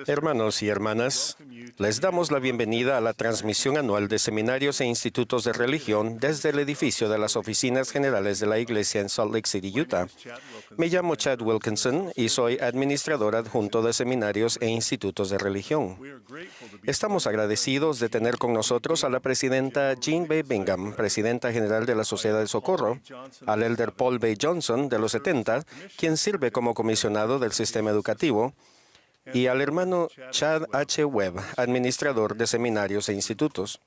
Hermanos y hermanas, les damos la bienvenida a la transmisión anual de seminarios e institutos de religión desde el edificio de las oficinas generales de la Iglesia en Salt Lake City, Utah. Me llamo Chad Wilkinson y soy administrador adjunto de seminarios e institutos de religión. Estamos agradecidos de tener con nosotros a la presidenta Jean B. Bingham, presidenta general de la Sociedad de Socorro, al elder Paul B. Johnson de los 70, quien sirve como comisionado del sistema educativo, y al hermano Chad H. Webb, administrador de seminarios e institutos.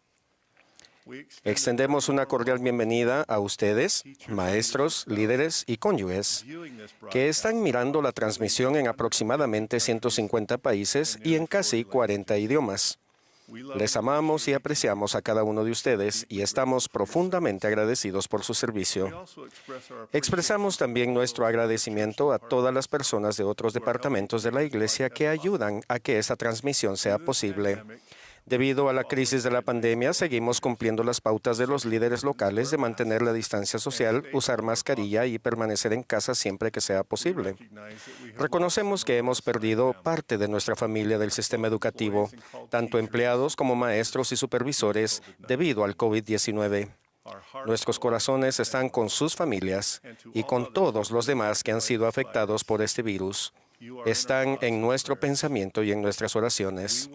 Extendemos una cordial bienvenida a ustedes, maestros, líderes y cónyuges, que están mirando la transmisión en aproximadamente 150 países y en casi 40 idiomas. Les amamos y apreciamos a cada uno de ustedes y estamos profundamente agradecidos por su servicio. Expresamos también nuestro agradecimiento a todas las personas de otros departamentos de la Iglesia que ayudan a que esta transmisión sea posible. Debido a la crisis de la pandemia, seguimos cumpliendo las pautas de los líderes locales de mantener la distancia social, usar mascarilla y permanecer en casa siempre que sea posible. Reconocemos que hemos perdido parte de nuestra familia del sistema educativo, tanto empleados como maestros y supervisores, debido al COVID-19. Nuestros corazones están con sus familias y con todos los demás que han sido afectados por este virus. Están en nuestro pensamiento y en nuestras oraciones.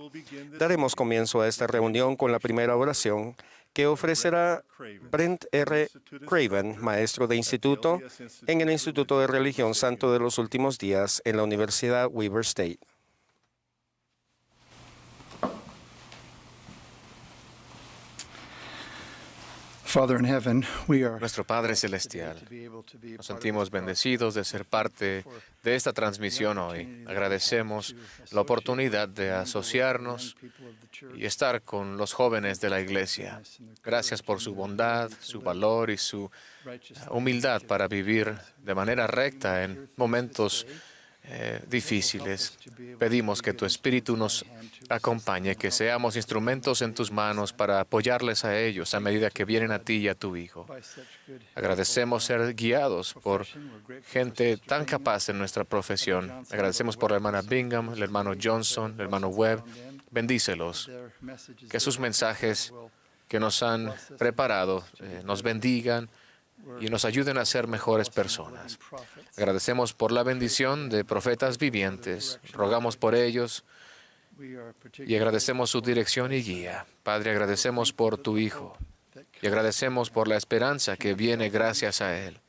Daremos comienzo a esta reunión con la primera oración que ofrecerá Brent R. Craven, maestro de instituto en el Instituto de Religión Santo de los Últimos Días en la Universidad Weber State. Nuestro Padre Celestial, nos sentimos bendecidos de ser parte de esta transmisión hoy. Agradecemos la oportunidad de asociarnos y estar con los jóvenes de la Iglesia. Gracias por su bondad, su valor y su humildad para vivir de manera recta en momentos difíciles. Pedimos que tu Espíritu nos acompañe, que seamos instrumentos en tus manos para apoyarles a ellos a medida que vienen a ti y a tu Hijo. Agradecemos ser guiados por gente tan capaz en nuestra profesión. Agradecemos por la hermana Bingham, el hermano Johnson, el hermano Webb. Bendícelos. Que sus mensajes que nos han preparado nos bendigan y nos ayuden a ser mejores personas. Agradecemos por la bendición de profetas vivientes. Rogamos por ellos y agradecemos su dirección y guía. Padre, agradecemos por tu Hijo y agradecemos por la esperanza que viene gracias a Él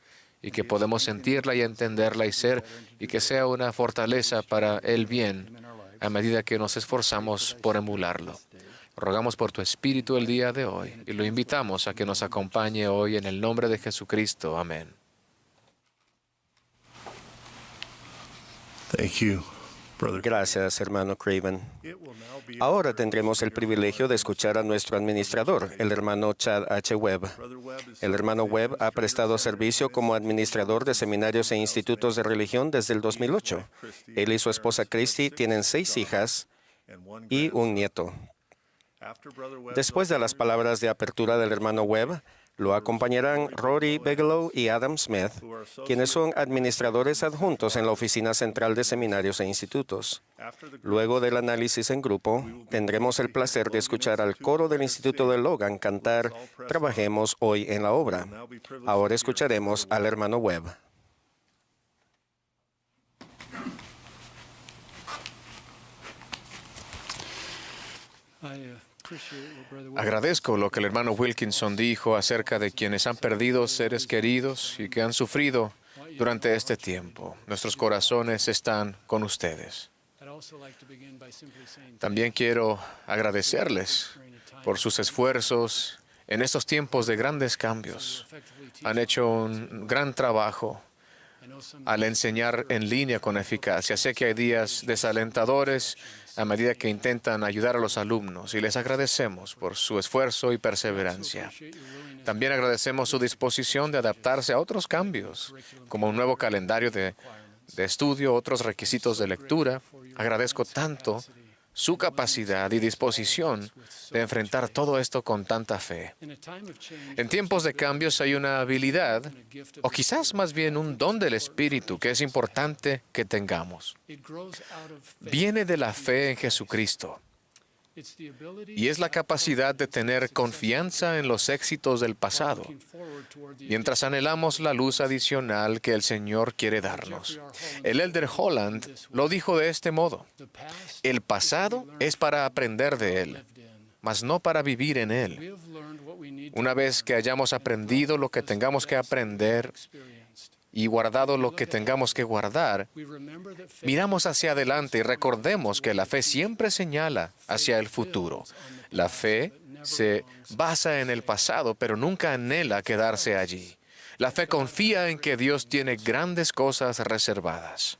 y que podemos sentirla y entenderla y que sea una fortaleza para el bien a medida que nos esforzamos por emularlo. Rogamos por tu Espíritu el día de hoy y lo invitamos a que nos acompañe hoy en el nombre de Jesucristo. Amén. Gracias, hermano Craven. Ahora tendremos el privilegio de escuchar a nuestro administrador, el hermano Chad H. Webb. El hermano Webb ha prestado servicio como administrador de seminarios e institutos de religión desde el 2008. Él y su esposa Christy tienen 6 hijas y un nieto. Después de las palabras de apertura del hermano Webb, lo acompañarán Rory Bigelow y Adam Smith, quienes son administradores adjuntos en la Oficina Central de Seminarios e Institutos. Luego del análisis en grupo, tendremos el placer de escuchar al coro del Instituto de Logan cantar Trabajemos hoy en la obra. Ahora escucharemos al hermano Webb. Agradezco lo que el hermano Wilkinson dijo acerca de quienes han perdido seres queridos y que han sufrido durante este tiempo. Nuestros corazones están con ustedes. También quiero agradecerles por sus esfuerzos en estos tiempos de grandes cambios. Han hecho un gran trabajo al enseñar en línea con eficacia. Sé que hay días desalentadores a medida que intentan ayudar a los alumnos y les agradecemos por su esfuerzo y perseverancia. También agradecemos su disposición de adaptarse a otros cambios, como un nuevo calendario de estudio, otros requisitos de lectura. Agradezco tanto su capacidad y disposición de enfrentar todo esto con tanta fe. En tiempos de cambios hay una habilidad, o quizás más bien un don del Espíritu que es importante que tengamos. Viene de la fe en Jesucristo. Y es la capacidad de tener confianza en los éxitos del pasado, mientras anhelamos la luz adicional que el Señor quiere darnos. El Elder Holland lo dijo de este modo: el pasado es para aprender de él, mas no para vivir en él. Una vez que hayamos aprendido lo que tengamos que aprender y guardado lo que tengamos que guardar, miramos hacia adelante y recordemos que la fe siempre señala hacia el futuro. La fe se basa en el pasado, pero nunca anhela quedarse allí. La fe confía en que Dios tiene grandes cosas reservadas.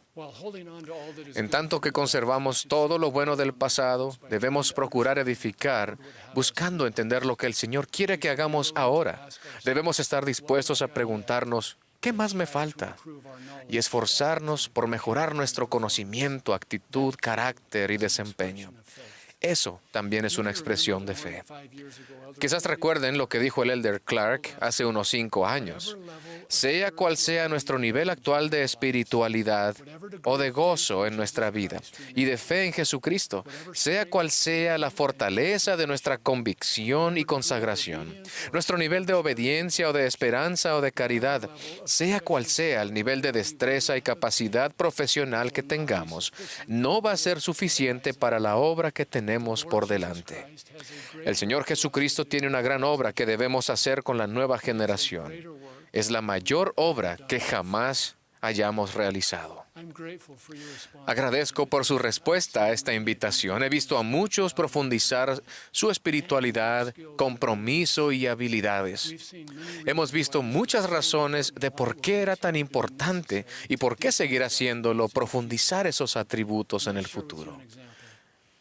En tanto que conservamos todo lo bueno del pasado, debemos procurar edificar, buscando entender lo que el Señor quiere que hagamos ahora. Debemos estar dispuestos a preguntarnos: ¿qué más me falta? Y esforzarnos por mejorar nuestro conocimiento, actitud, carácter y desempeño. Eso también es una expresión de fe. Quizás recuerden lo que dijo el Elder Clark hace unos 5 años. Sea cual sea nuestro nivel actual de espiritualidad o de gozo en nuestra vida y de fe en Jesucristo, sea cual sea la fortaleza de nuestra convicción y consagración, nuestro nivel de obediencia o de esperanza o de caridad, sea cual sea el nivel de destreza y capacidad profesional que tengamos, no va a ser suficiente para la obra que tenemos por delante. El Señor Jesucristo tiene una gran obra que debemos hacer con la nueva generación. Es la mayor obra que jamás hayamos realizado. Agradezco por su respuesta a esta invitación. He visto a muchos profundizar su espiritualidad, compromiso y habilidades. Hemos visto muchas razones de por qué era tan importante y por qué seguir haciéndolo, profundizar esos atributos en el futuro.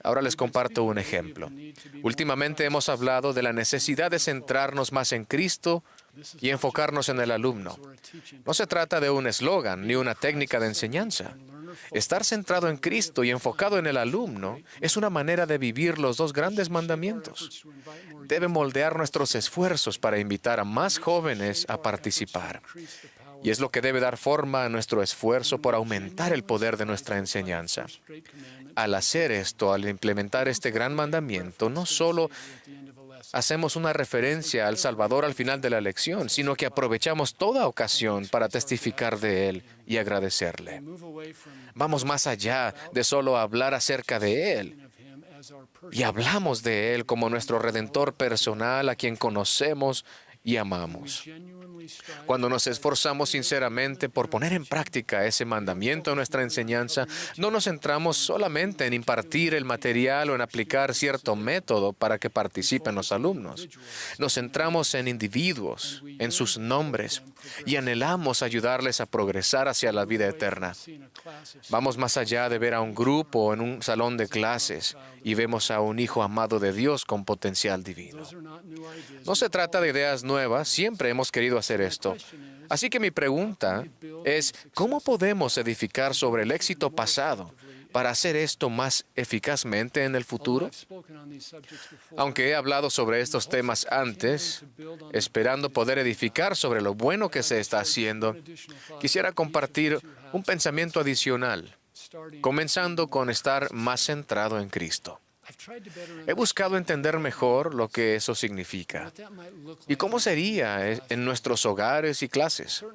Ahora les comparto un ejemplo. Últimamente hemos hablado de la necesidad de centrarnos más en Cristo y enfocarnos en el alumno. No se trata de un eslogan ni una técnica de enseñanza. Estar centrado en Cristo y enfocado en el alumno es una manera de vivir los 2 grandes mandamientos. Debe moldear nuestros esfuerzos para invitar a más jóvenes a participar. Y es lo que debe dar forma a nuestro esfuerzo por aumentar el poder de nuestra enseñanza. Al hacer esto, al implementar este gran mandamiento, no solo hacemos una referencia al Salvador al final de la lección, sino que aprovechamos toda ocasión para testificar de Él y agradecerle. Vamos más allá de solo hablar acerca de Él. Y hablamos de Él como nuestro Redentor personal, a quien conocemos y amamos. Cuando nos esforzamos sinceramente por poner en práctica ese mandamiento en nuestra enseñanza, no nos centramos solamente en impartir el material o en aplicar cierto método para que participen los alumnos. Nos centramos en individuos, en sus nombres, y anhelamos ayudarles a progresar hacia la vida eterna. Vamos más allá de ver a un grupo en un salón de clases y vemos a un hijo amado de Dios con potencial divino. No se trata de ideas nuevas, siempre hemos querido hacer esto. Así que mi pregunta es, ¿cómo podemos edificar sobre el éxito pasado para hacer esto más eficazmente en el futuro? Aunque he hablado sobre estos temas antes, esperando poder edificar sobre lo bueno que se está haciendo, quisiera compartir un pensamiento adicional, comenzando con estar más centrado en Cristo. He buscado entender mejor lo que eso significa y cómo sería en nuestros hogares y clases.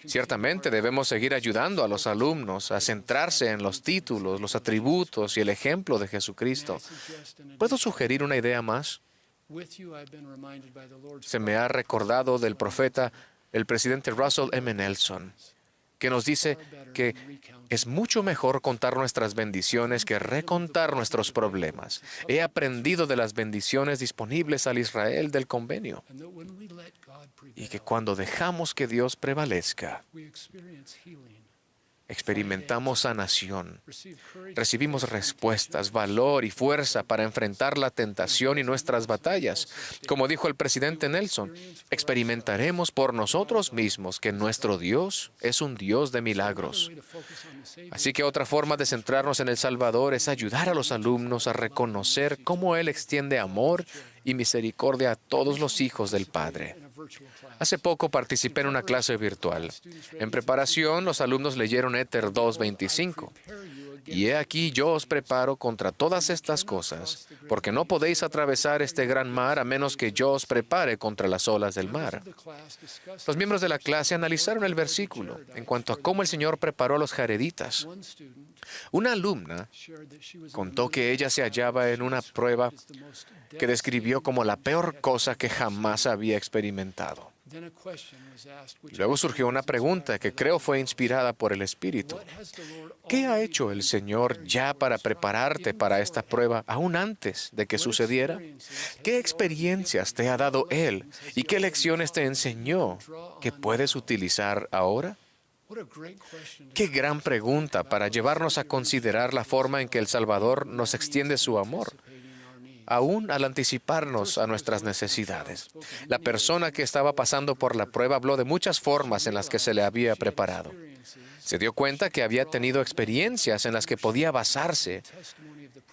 Ciertamente debemos seguir ayudando a los alumnos a centrarse en los títulos, los atributos y el ejemplo de Jesucristo. ¿Puedo sugerir una idea más? Se me ha recordado del profeta, el presidente Russell M. Nelson, que nos dice que es mucho mejor contar nuestras bendiciones que recontar nuestros problemas. He aprendido de las bendiciones disponibles al Israel del convenio. Y que cuando dejamos que Dios prevalezca, experimentamos sanación. Recibimos respuestas, valor y fuerza para enfrentar la tentación y nuestras batallas. Como dijo el presidente Nelson, experimentaremos por nosotros mismos que nuestro Dios es un Dios de milagros. Así que otra forma de centrarnos en el Salvador es ayudar a los alumnos a reconocer cómo Él extiende amor y misericordia a todos los hijos del Padre. Hace poco participé en una clase virtual. En preparación, los alumnos leyeron Éter 2:25. Y he aquí yo os preparo contra todas estas cosas, porque no podéis atravesar este gran mar a menos que yo os prepare contra las olas del mar. Los miembros de la clase analizaron el versículo en cuanto a cómo el Señor preparó a los jareditas. Una alumna contó que ella se hallaba en una prueba que describió como la peor cosa que jamás había experimentado. Luego surgió una pregunta que creo fue inspirada por el Espíritu. ¿Qué ha hecho el Señor ya para prepararte para esta prueba aún antes de que sucediera? ¿Qué experiencias te ha dado Él y qué lecciones te enseñó que puedes utilizar ahora? Qué gran pregunta para llevarnos a considerar la forma en que el Salvador nos extiende su amor, aún al anticiparnos a nuestras necesidades. La persona que estaba pasando por la prueba habló de muchas formas en las que se le había preparado. Se dio cuenta que había tenido experiencias en las que podía basarse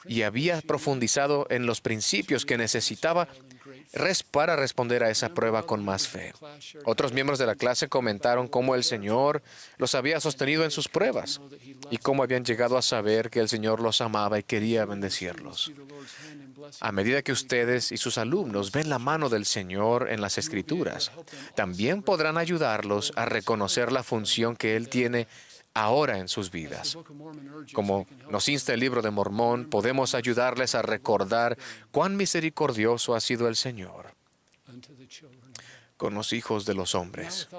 y había profundizado en los principios que necesitaba para responder a esa prueba con más fe. Otros miembros de la clase comentaron cómo el Señor los había sostenido en sus pruebas y cómo habían llegado a saber que el Señor los amaba y quería bendecirlos. A medida que ustedes y sus alumnos ven la mano del Señor en las Escrituras, también podrán ayudarlos a reconocer la función que Él tiene ahora en sus vidas. Como nos insta el libro de Mormón, podemos ayudarles a recordar cuán misericordioso ha sido el Señor con los hijos de los hombres.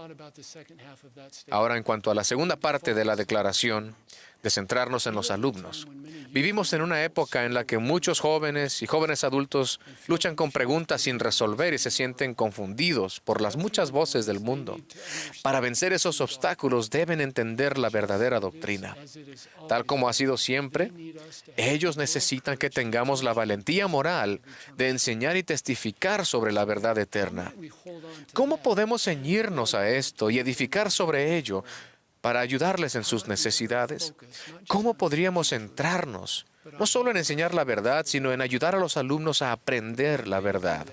Ahora, en cuanto a la segunda parte de la declaración, de centrarnos en los alumnos. Vivimos en una época en la que muchos jóvenes y jóvenes adultos luchan con preguntas sin resolver y se sienten confundidos por las muchas voces del mundo. Para vencer esos obstáculos deben entender la verdadera doctrina. Tal como ha sido siempre, ellos necesitan que tengamos la valentía moral de enseñar y testificar sobre la verdad eterna. ¿Cómo podemos ceñirnos a esto y edificar sobre ello para ayudarles en sus necesidades? ¿Cómo podríamos centrarnos no solo en enseñar la verdad, sino en ayudar a los alumnos a aprender la verdad?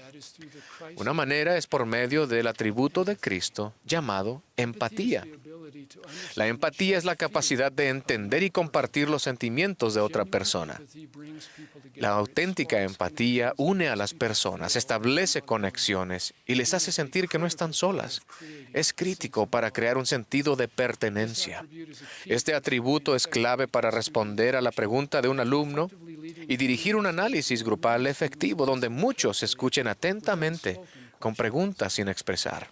Una manera es por medio del atributo de Cristo llamado empatía. La empatía es la capacidad de entender y compartir los sentimientos de otra persona. La auténtica empatía une a las personas, establece conexiones y les hace sentir que no están solas. Es crítico para crear un sentido de pertenencia. Este atributo es clave para responder a la pregunta de un alumno y dirigir un análisis grupal efectivo donde muchos escuchen atentamente con preguntas sin expresar.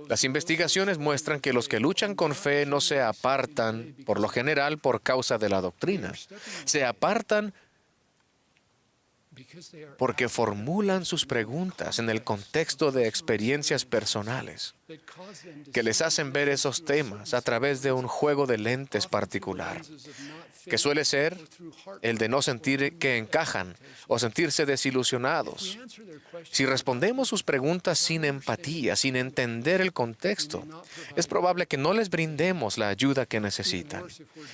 Las investigaciones muestran que los que luchan con fe no se apartan, por lo general, por causa de la doctrina. Se apartan porque formulan sus preguntas en el contexto de experiencias personales que les hacen ver esos temas a través de un juego de lentes particular, que suele ser el de no sentir que encajan o sentirse desilusionados. Si respondemos sus preguntas sin empatía, sin entender el contexto, es probable que no les brindemos la ayuda que necesitan.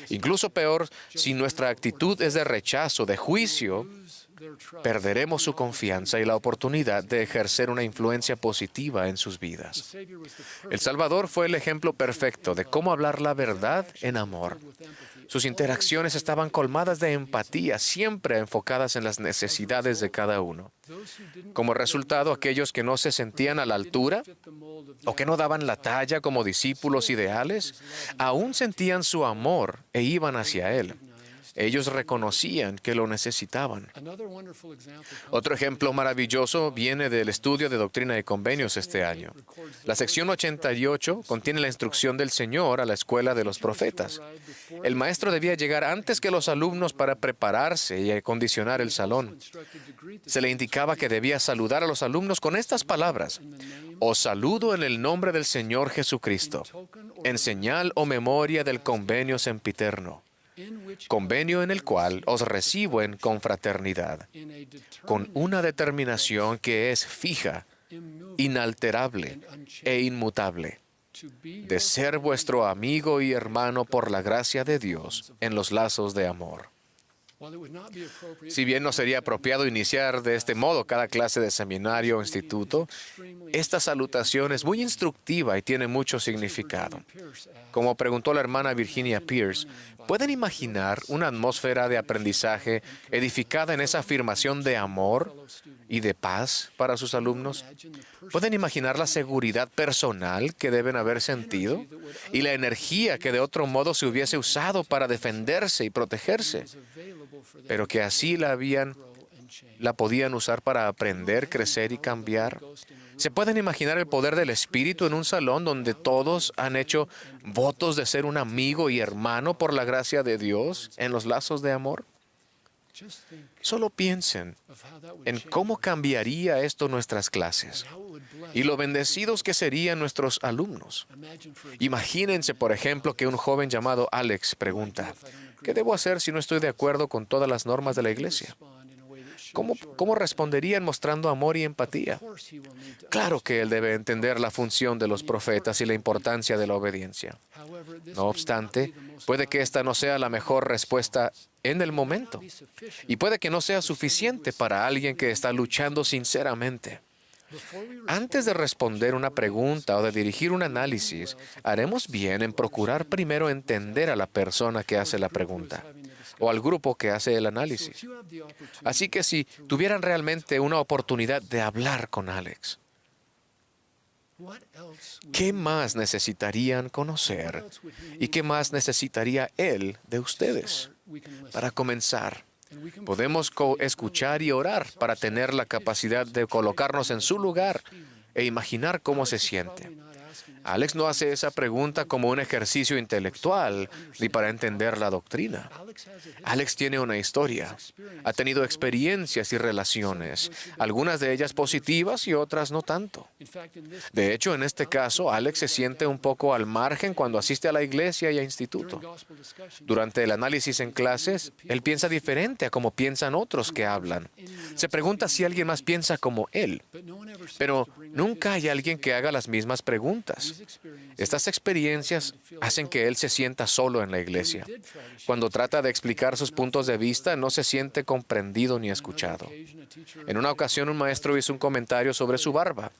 Incluso peor, si nuestra actitud es de rechazo, de juicio, perderemos su confianza y la oportunidad de ejercer una influencia positiva en sus vidas. El Salvador fue el ejemplo perfecto de cómo hablar la verdad en amor. Sus interacciones estaban colmadas de empatía, siempre enfocadas en las necesidades de cada uno. Como resultado, aquellos que no se sentían a la altura o que no daban la talla como discípulos ideales, aún sentían su amor e iban hacia Él. Ellos reconocían que lo necesitaban. Otro ejemplo maravilloso viene del estudio de Doctrina y Convenios este año. La sección 88 contiene la instrucción del Señor a la escuela de los profetas. El maestro debía llegar antes que los alumnos para prepararse y acondicionar el salón. Se le indicaba que debía saludar a los alumnos con estas palabras: «Os saludo en el nombre del Señor Jesucristo, en señal o memoria del convenio sempiterno, convenio en el cual os recibo en confraternidad, con una determinación que es fija, inalterable e inmutable, de ser vuestro amigo y hermano por la gracia de Dios en los lazos de amor». Si bien no sería apropiado iniciar de este modo cada clase de seminario o instituto, esta salutación es muy instructiva y tiene mucho significado. Como preguntó la hermana Virginia Pierce, ¿pueden imaginar una atmósfera de aprendizaje edificada en esa afirmación de amor y de paz para sus alumnos? ¿Pueden imaginar la seguridad personal que deben haber sentido y la energía que de otro modo se hubiese usado para defenderse y protegerse, pero que así la podían usar para aprender, crecer y cambiar? ¿Se pueden imaginar el poder del Espíritu en un salón donde todos han hecho votos de ser un amigo y hermano por la gracia de Dios en los lazos de amor? Solo piensen en cómo cambiaría esto nuestras clases y lo bendecidos que serían nuestros alumnos. Imagínense, por ejemplo, que un joven llamado Alex pregunta: ¿qué debo hacer si no estoy de acuerdo con todas las normas de la iglesia? ¿Cómo responderían mostrando amor y empatía? Claro que él debe entender la función de los profetas y la importancia de la obediencia. No obstante, puede que esta no sea la mejor respuesta en el momento, y puede que no sea suficiente para alguien que está luchando sinceramente. Antes de responder una pregunta o de dirigir un análisis, haremos bien en procurar primero entender a la persona que hace la pregunta o al grupo que hace el análisis. Así que si tuvieran realmente una oportunidad de hablar con Alex, ¿qué más necesitarían conocer y qué más necesitaría él de ustedes? Para comenzar, podemos escuchar y orar para tener la capacidad de colocarnos en su lugar e imaginar cómo se siente. Alex no hace esa pregunta como un ejercicio intelectual ni para entender la doctrina. Alex tiene una historia, ha tenido experiencias y relaciones, algunas de ellas positivas y otras no tanto. De hecho, en este caso, Alex se siente un poco al margen cuando asiste a la iglesia y a instituto. Durante el análisis en clases, él piensa diferente a como piensan otros que hablan. Se pregunta si alguien más piensa como él, pero nunca hay alguien que haga las mismas preguntas. Estas experiencias hacen que él se sienta solo en la iglesia. Cuando trata de explicar sus puntos de vista, no se siente comprendido ni escuchado. En una ocasión, un maestro hizo un comentario sobre su barba.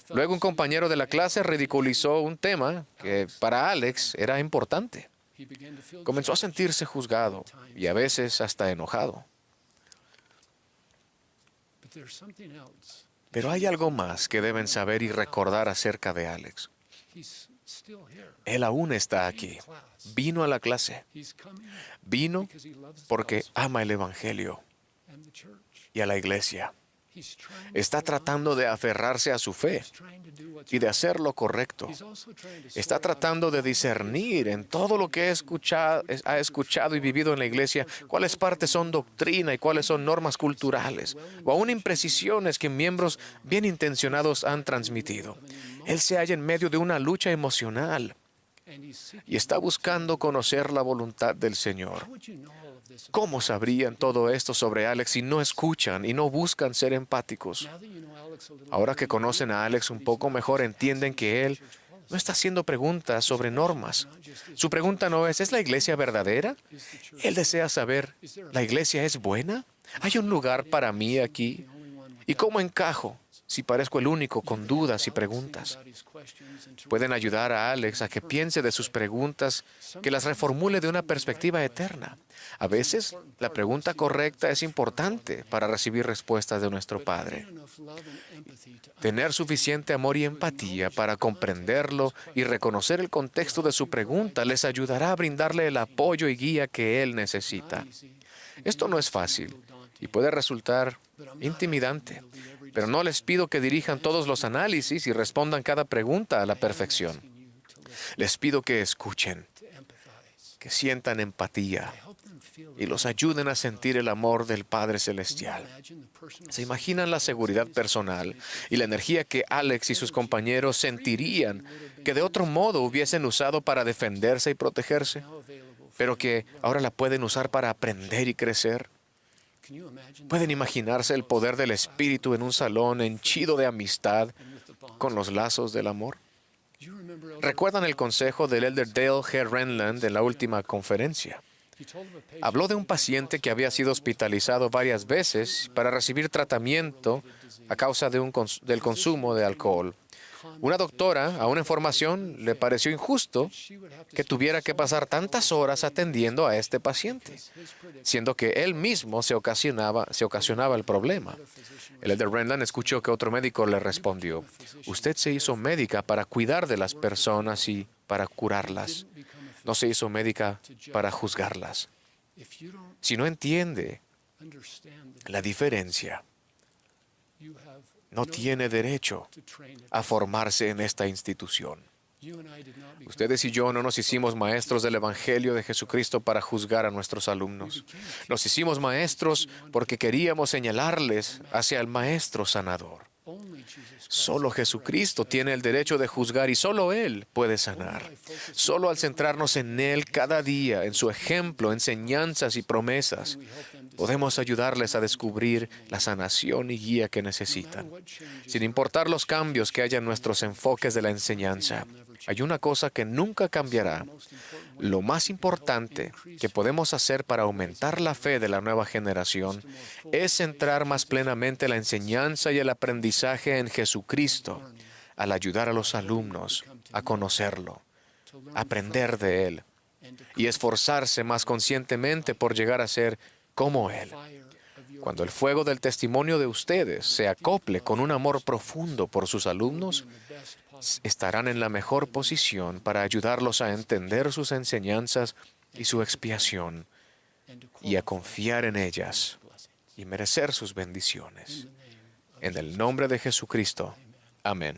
Luego, un compañero de la clase ridiculizó un tema que para Alex era importante. Comenzó a sentirse juzgado y a veces hasta enojado. Pero hay algo más que deben saber y recordar acerca de Alex. Él aún está aquí. Vino a la clase. Vino porque ama el Evangelio y a la iglesia. Está tratando de aferrarse a su fe y de hacer lo correcto. Está tratando de discernir en todo lo que ha escuchado y vivido en la iglesia cuáles partes son doctrina y cuáles son normas culturales o aún imprecisiones que miembros bien intencionados han transmitido. Él se halla en medio de una lucha emocional y está buscando conocer la voluntad del Señor. ¿Cómo sabrían todo esto sobre Alex si no escuchan y no buscan ser empáticos? Ahora que conocen a Alex un poco mejor, entienden que él no está haciendo preguntas sobre normas. Su pregunta no ¿es la iglesia verdadera? Él desea saber, ¿la iglesia es buena? ¿Hay un lugar para mí aquí? ¿Y cómo encajo? si parezco el único con dudas y preguntas. Pueden ayudar a Alex a que piense de sus preguntas, que las reformule de una perspectiva eterna. A veces, la pregunta correcta es importante para recibir respuestas de nuestro Padre. Tener suficiente amor y empatía para comprenderlo y reconocer el contexto de su pregunta les ayudará a brindarle el apoyo y guía que él necesita. Esto no es fácil y puede resultar intimidante, pero no les pido que dirijan todos los análisis y respondan cada pregunta a la perfección. Les pido que escuchen, que sientan empatía y los ayuden a sentir el amor del Padre Celestial. ¿Se imaginan la seguridad personal y la energía que Alex y sus compañeros sentirían que de otro modo hubiesen usado para defenderse y protegerse, pero que ahora la pueden usar para aprender y crecer? ¿Pueden imaginarse el poder del Espíritu en un salón henchido de amistad con los lazos del amor? ¿Recuerdan el consejo del elder Dale G. Renland en la última conferencia? Habló de un paciente que había sido hospitalizado varias veces para recibir tratamiento a causa del consumo de alcohol. Una doctora, a una información, le pareció injusto que tuviera que pasar tantas horas atendiendo a este paciente, siendo que él mismo se ocasionaba el problema. El elder Renland escuchó que otro médico le respondió: usted se hizo médica para cuidar de las personas y para curarlas. No se hizo médica para juzgarlas. Si no entiende la diferencia, no tiene derecho a formarse en esta institución. Ustedes y yo no nos hicimos maestros del Evangelio de Jesucristo para juzgar a nuestros alumnos. Nos hicimos maestros porque queríamos señalarles hacia el Maestro Sanador. Solo Jesucristo tiene el derecho de juzgar y solo Él puede sanar. Solo al centrarnos en Él cada día, en su ejemplo, enseñanzas y promesas, podemos ayudarles a descubrir la sanación y guía que necesitan. Sin importar los cambios que haya en nuestros enfoques de la enseñanza, hay una cosa que nunca cambiará. Lo más importante que podemos hacer para aumentar la fe de la nueva generación es centrar más plenamente la enseñanza y el aprendizaje en Jesucristo, al ayudar a los alumnos a conocerlo, aprender de Él y esforzarse más conscientemente por llegar a ser como Él. Cuando el fuego del testimonio de ustedes se acople con un amor profundo por sus alumnos, estarán en la mejor posición para ayudarlos a entender sus enseñanzas y su expiación y a confiar en ellas y merecer sus bendiciones. En el nombre de Jesucristo. Amén.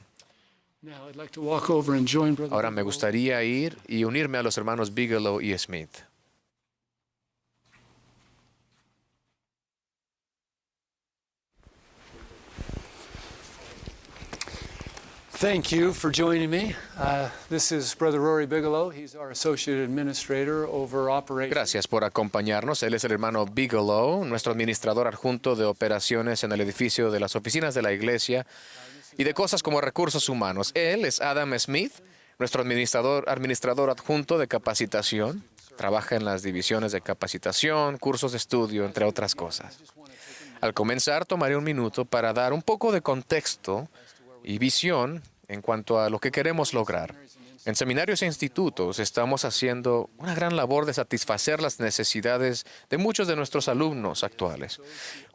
Ahora me gustaría ir y unirme a los hermanos Bigelow y Smith. Thank you for joining me. This is Brother Rory Bigelow. He's our Associate Administrator over Operations. Gracias por acompañarnos. Él es el hermano Bigelow, nuestro administrador adjunto de operaciones en el edificio de las oficinas de la iglesia y de cosas como recursos humanos. Él es Adam Smith, nuestro administrador adjunto de capacitación. Trabaja en las divisiones de capacitación, cursos de estudio, entre otras cosas. Al comenzar, tomaré un minuto para dar un poco de contexto y visión en cuanto a lo que queremos lograr. En seminarios e institutos estamos haciendo una gran labor de satisfacer las necesidades de muchos de nuestros alumnos actuales.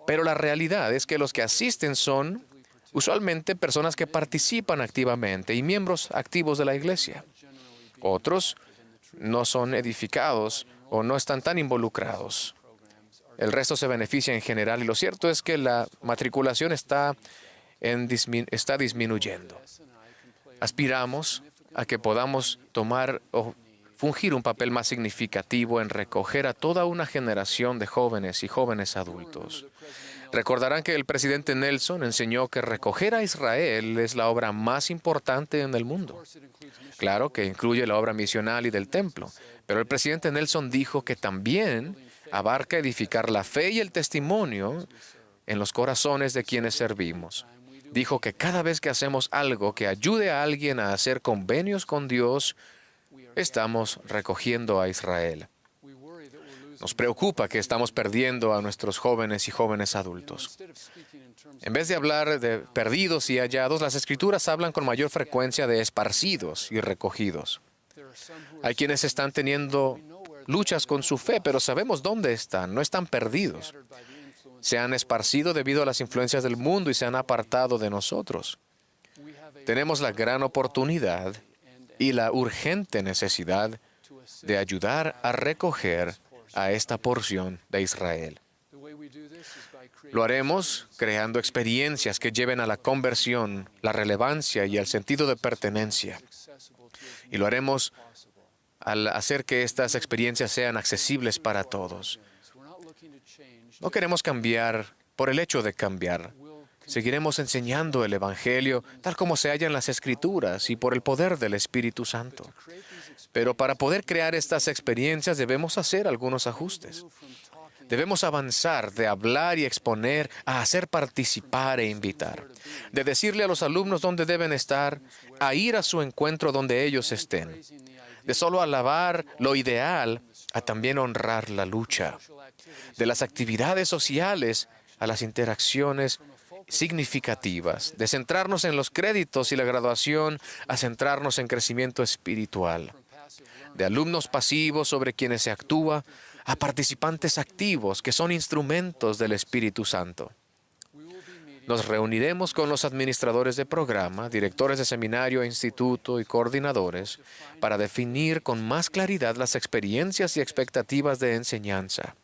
Pero la realidad es que los que asisten son usualmente personas que participan activamente y miembros activos de la iglesia. Otros no son edificados o no están tan involucrados. El resto se beneficia en general y lo cierto es que la matriculación está disminuyendo. Aspiramos a que podamos tomar o fungir un papel más significativo en recoger a toda una generación de jóvenes y jóvenes adultos. Recordarán que el presidente Nelson enseñó que recoger a Israel es la obra más importante en el mundo. Claro que incluye la obra misional y del templo, pero el presidente Nelson dijo que también abarca edificar la fe y el testimonio en los corazones de quienes servimos. Dijo que cada vez que hacemos algo que ayude a alguien a hacer convenios con Dios, estamos recogiendo a Israel. Nos preocupa que estamos perdiendo a nuestros jóvenes y jóvenes adultos. En vez de hablar de perdidos y hallados, las Escrituras hablan con mayor frecuencia de esparcidos y recogidos. Hay quienes están teniendo luchas con su fe, pero sabemos dónde están, no están perdidos. Se han esparcido debido a las influencias del mundo y se han apartado de nosotros. Tenemos la gran oportunidad y la urgente necesidad de ayudar a recoger a esta porción de Israel. Lo haremos creando experiencias que lleven a la conversión, la relevancia y el sentido de pertenencia. Y lo haremos al hacer que estas experiencias sean accesibles para todos. No queremos cambiar por el hecho de cambiar. Seguiremos enseñando el Evangelio tal como se halla en las Escrituras y por el poder del Espíritu Santo. Pero para poder crear estas experiencias debemos hacer algunos ajustes. Debemos avanzar de hablar y exponer a hacer participar e invitar. De decirle a los alumnos dónde deben estar, a ir a su encuentro donde ellos estén. De solo alabar lo ideal, a también honrar la lucha. De las actividades sociales a las interacciones significativas. De centrarnos en los créditos y la graduación a centrarnos en crecimiento espiritual. De alumnos pasivos sobre quienes se actúa a participantes activos que son instrumentos del Espíritu Santo. Nos reuniremos con los administradores de programa, directores de seminario, instituto y coordinadores para definir con más claridad las experiencias y expectativas de enseñanza,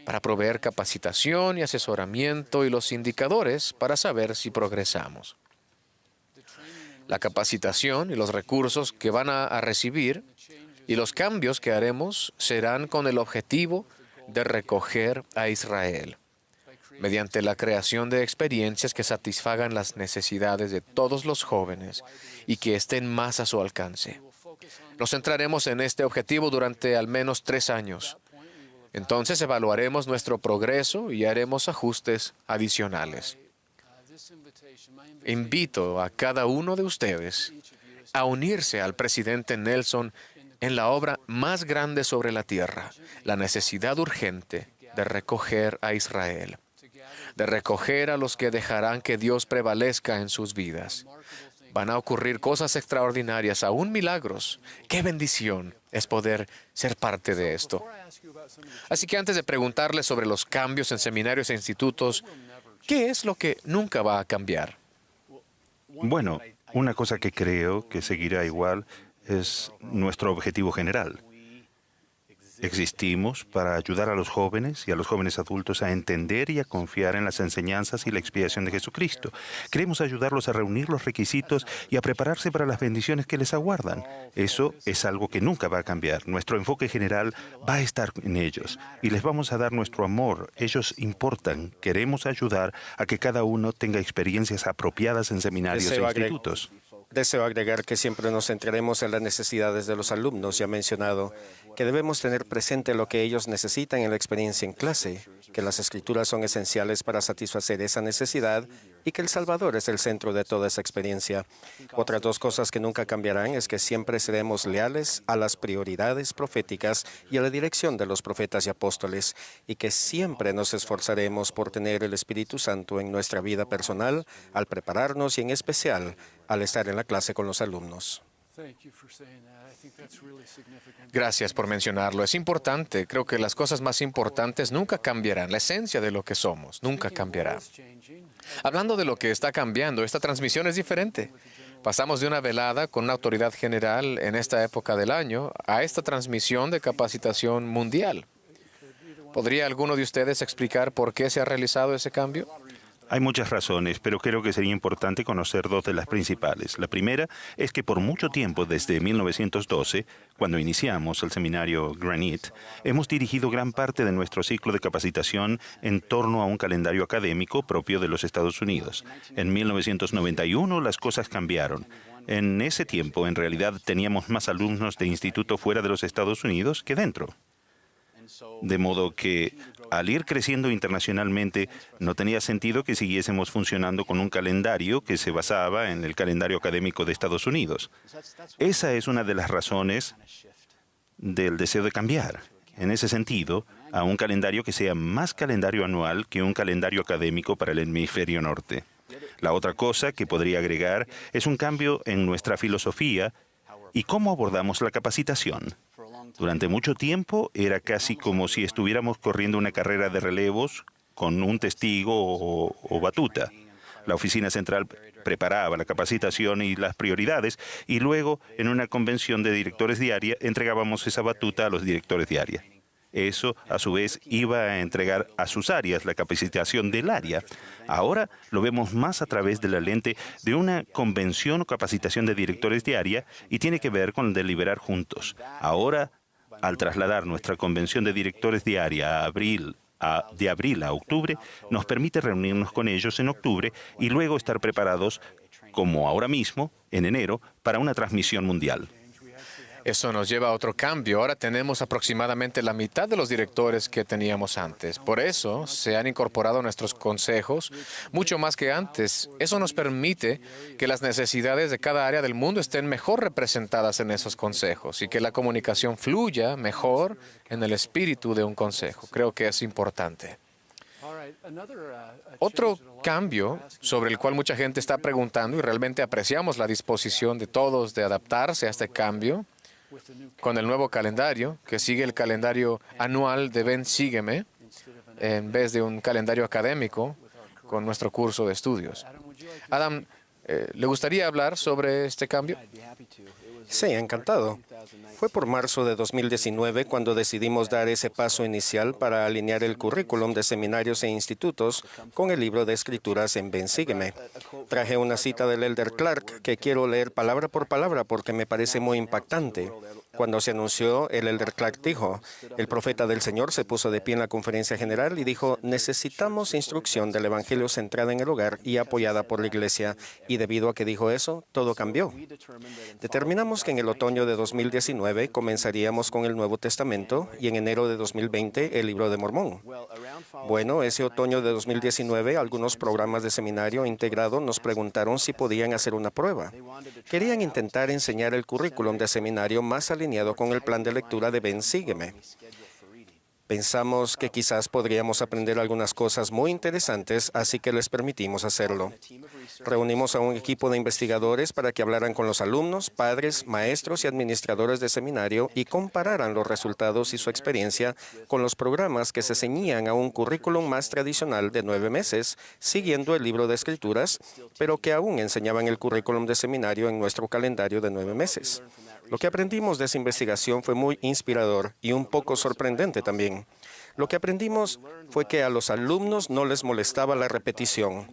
para proveer capacitación y asesoramiento y los indicadores para saber si progresamos. La capacitación y los recursos que van a recibir y los cambios que haremos serán con el objetivo de recoger a Israel, mediante la creación de experiencias que satisfagan las necesidades de todos los jóvenes y que estén más a su alcance. Nos centraremos en este objetivo durante al menos 3 años. Entonces evaluaremos nuestro progreso y haremos ajustes adicionales. Invito a cada uno de ustedes a unirse al presidente Nelson en la obra más grande sobre la tierra, la necesidad urgente de recoger a Israel, de recoger a los que dejarán que Dios prevalezca en sus vidas. Van a ocurrir cosas extraordinarias, aún milagros. ¡Qué bendición es poder ser parte de esto! Así que antes de preguntarles sobre los cambios en seminarios e institutos, ¿qué es lo que nunca va a cambiar? Bueno, una cosa que creo que seguirá igual es nuestro objetivo general. Existimos para ayudar a los jóvenes y a los jóvenes adultos a entender y a confiar en las enseñanzas y la expiación de Jesucristo. Queremos ayudarlos a reunir los requisitos y a prepararse para las bendiciones que les aguardan. Eso es algo que nunca va a cambiar. Nuestro enfoque general va a estar en ellos y les vamos a dar nuestro amor. Ellos importan. Queremos ayudar a que cada uno tenga experiencias apropiadas en seminarios e institutos. Deseo agregar que siempre nos centraremos en las necesidades de los alumnos. Ya he mencionado que debemos tener presente lo que ellos necesitan en la experiencia en clase, que las Escrituras son esenciales para satisfacer esa necesidad y que el Salvador es el centro de toda esa experiencia. Otras 2 cosas que nunca cambiarán es que siempre seremos leales a las prioridades proféticas y a la dirección de los profetas y apóstoles, y que siempre nos esforzaremos por tener el Espíritu Santo en nuestra vida personal, al prepararnos y en especial al estar en la clase con los alumnos. Gracias por mencionarlo. Es importante. Creo que las cosas más importantes nunca cambiarán. La esencia de lo que somos nunca cambiará. Hablando de lo que está cambiando, esta transmisión es diferente. Pasamos de una velada con una autoridad general en esta época del año a esta transmisión de capacitación mundial. ¿Podría alguno de ustedes explicar por qué se ha realizado ese cambio? Hay muchas razones, pero creo que sería importante conocer 2 de las principales. La primera es que por mucho tiempo, desde 1912, cuando iniciamos el seminario Granite, hemos dirigido gran parte de nuestro ciclo de capacitación en torno a un calendario académico propio de los Estados Unidos. En 1991 las cosas cambiaron. En ese tiempo, en realidad, teníamos más alumnos de instituto fuera de los Estados Unidos que dentro. De modo que, al ir creciendo internacionalmente, no tenía sentido que siguiésemos funcionando con un calendario que se basaba en el calendario académico de Estados Unidos. Esa es una de las razones del deseo de cambiar. en ese sentido, a un calendario que sea más calendario anual que un calendario académico para el hemisferio norte. La otra cosa que podría agregar es un cambio en nuestra filosofía y cómo abordamos la capacitación. Durante mucho tiempo era casi como si estuviéramos corriendo una carrera de relevos con un testigo o batuta. La oficina central preparaba la capacitación y las prioridades y luego en una convención de directores diaria entregábamos esa batuta a los directores de área. Eso, a su vez, iba a entregar a sus áreas la capacitación del área. Ahora lo vemos más a través de la lente de una convención o capacitación de directores de área y tiene que ver con deliberar juntos. Ahora, al trasladar nuestra convención de directores de área de abril a octubre, nos permite reunirnos con ellos en octubre y luego estar preparados, como ahora mismo, en enero, para una transmisión mundial. Eso nos lleva a otro cambio. Ahora tenemos aproximadamente la mitad de los directores que teníamos antes. Por eso se han incorporado nuestros consejos mucho más que antes. Eso nos permite que las necesidades de cada área del mundo estén mejor representadas en esos consejos y que la comunicación fluya mejor en el espíritu de un consejo. Creo que es importante. Otro cambio sobre el cual mucha gente está preguntando y realmente apreciamos la disposición de todos de adaptarse a este cambio con el nuevo calendario, que sigue el calendario anual de Ven, Sígueme, en vez de un calendario académico con nuestro curso de estudios. Adam, ¿le gustaría hablar sobre este cambio? Sí, encantado. Fue por marzo de 2019 cuando decidimos dar ese paso inicial para alinear el currículum de seminarios e institutos con el libro de escrituras en Ven, Sígueme. Traje una cita del Elder Clark que quiero leer palabra por palabra porque me parece muy impactante. Cuando se anunció, el Elder Clark dijo, el profeta del Señor se puso de pie en la conferencia general y dijo, necesitamos instrucción del Evangelio centrada en el hogar y apoyada por la Iglesia. Y debido a que dijo eso, todo cambió. Determinamos que en el otoño de 2019 comenzaríamos con el Nuevo Testamento y en enero de 2020 el Libro de Mormón. Bueno, ese otoño de 2019 algunos programas de seminario integrado nos preguntaron si podían hacer una prueba. Querían intentar enseñar el currículum de seminario más alineado con el plan de lectura de Ven, Sígueme. Pensamos que quizás podríamos aprender algunas cosas muy interesantes, así que les permitimos hacerlo. Reunimos a un equipo de investigadores para que hablaran con los alumnos, padres, maestros y administradores de seminario y compararan los resultados y su experiencia con los programas que se ceñían a un currículum más tradicional de 9 meses, siguiendo el libro de escrituras, pero que aún enseñaban el currículum de seminario en nuestro calendario de 9 meses. Lo que aprendimos de esa investigación fue muy inspirador y un poco sorprendente también. Lo que aprendimos fue que a los alumnos no les molestaba la repetición.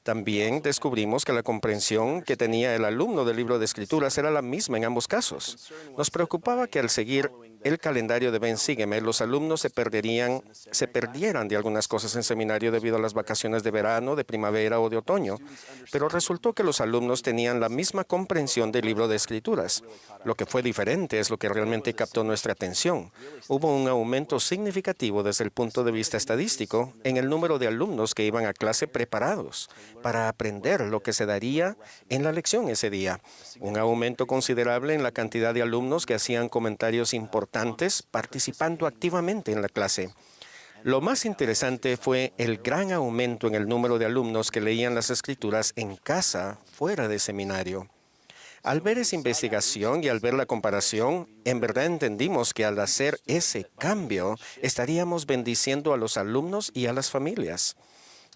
También descubrimos que la comprensión que tenía el alumno del libro de escrituras era la misma en ambos casos. Nos preocupaba que al seguir el calendario de Ven, Sígueme, los alumnos se perdieran de algunas cosas en seminario debido a las vacaciones de verano, de primavera o de otoño. Pero resultó que los alumnos tenían la misma comprensión del libro de escrituras. Lo que fue diferente es lo que realmente captó nuestra atención. Hubo un aumento significativo desde el punto de vista estadístico en el número de alumnos que iban a clase preparados para aprender lo que se daría en la lección ese día. Un aumento considerable en la cantidad de alumnos que hacían comentarios importantes participando activamente en la clase. Lo más interesante fue el gran aumento en el número de alumnos que leían las escrituras en casa, fuera de seminario. Al ver esa investigación y al ver la comparación, en verdad entendimos que al hacer ese cambio, estaríamos bendiciendo a los alumnos y a las familias.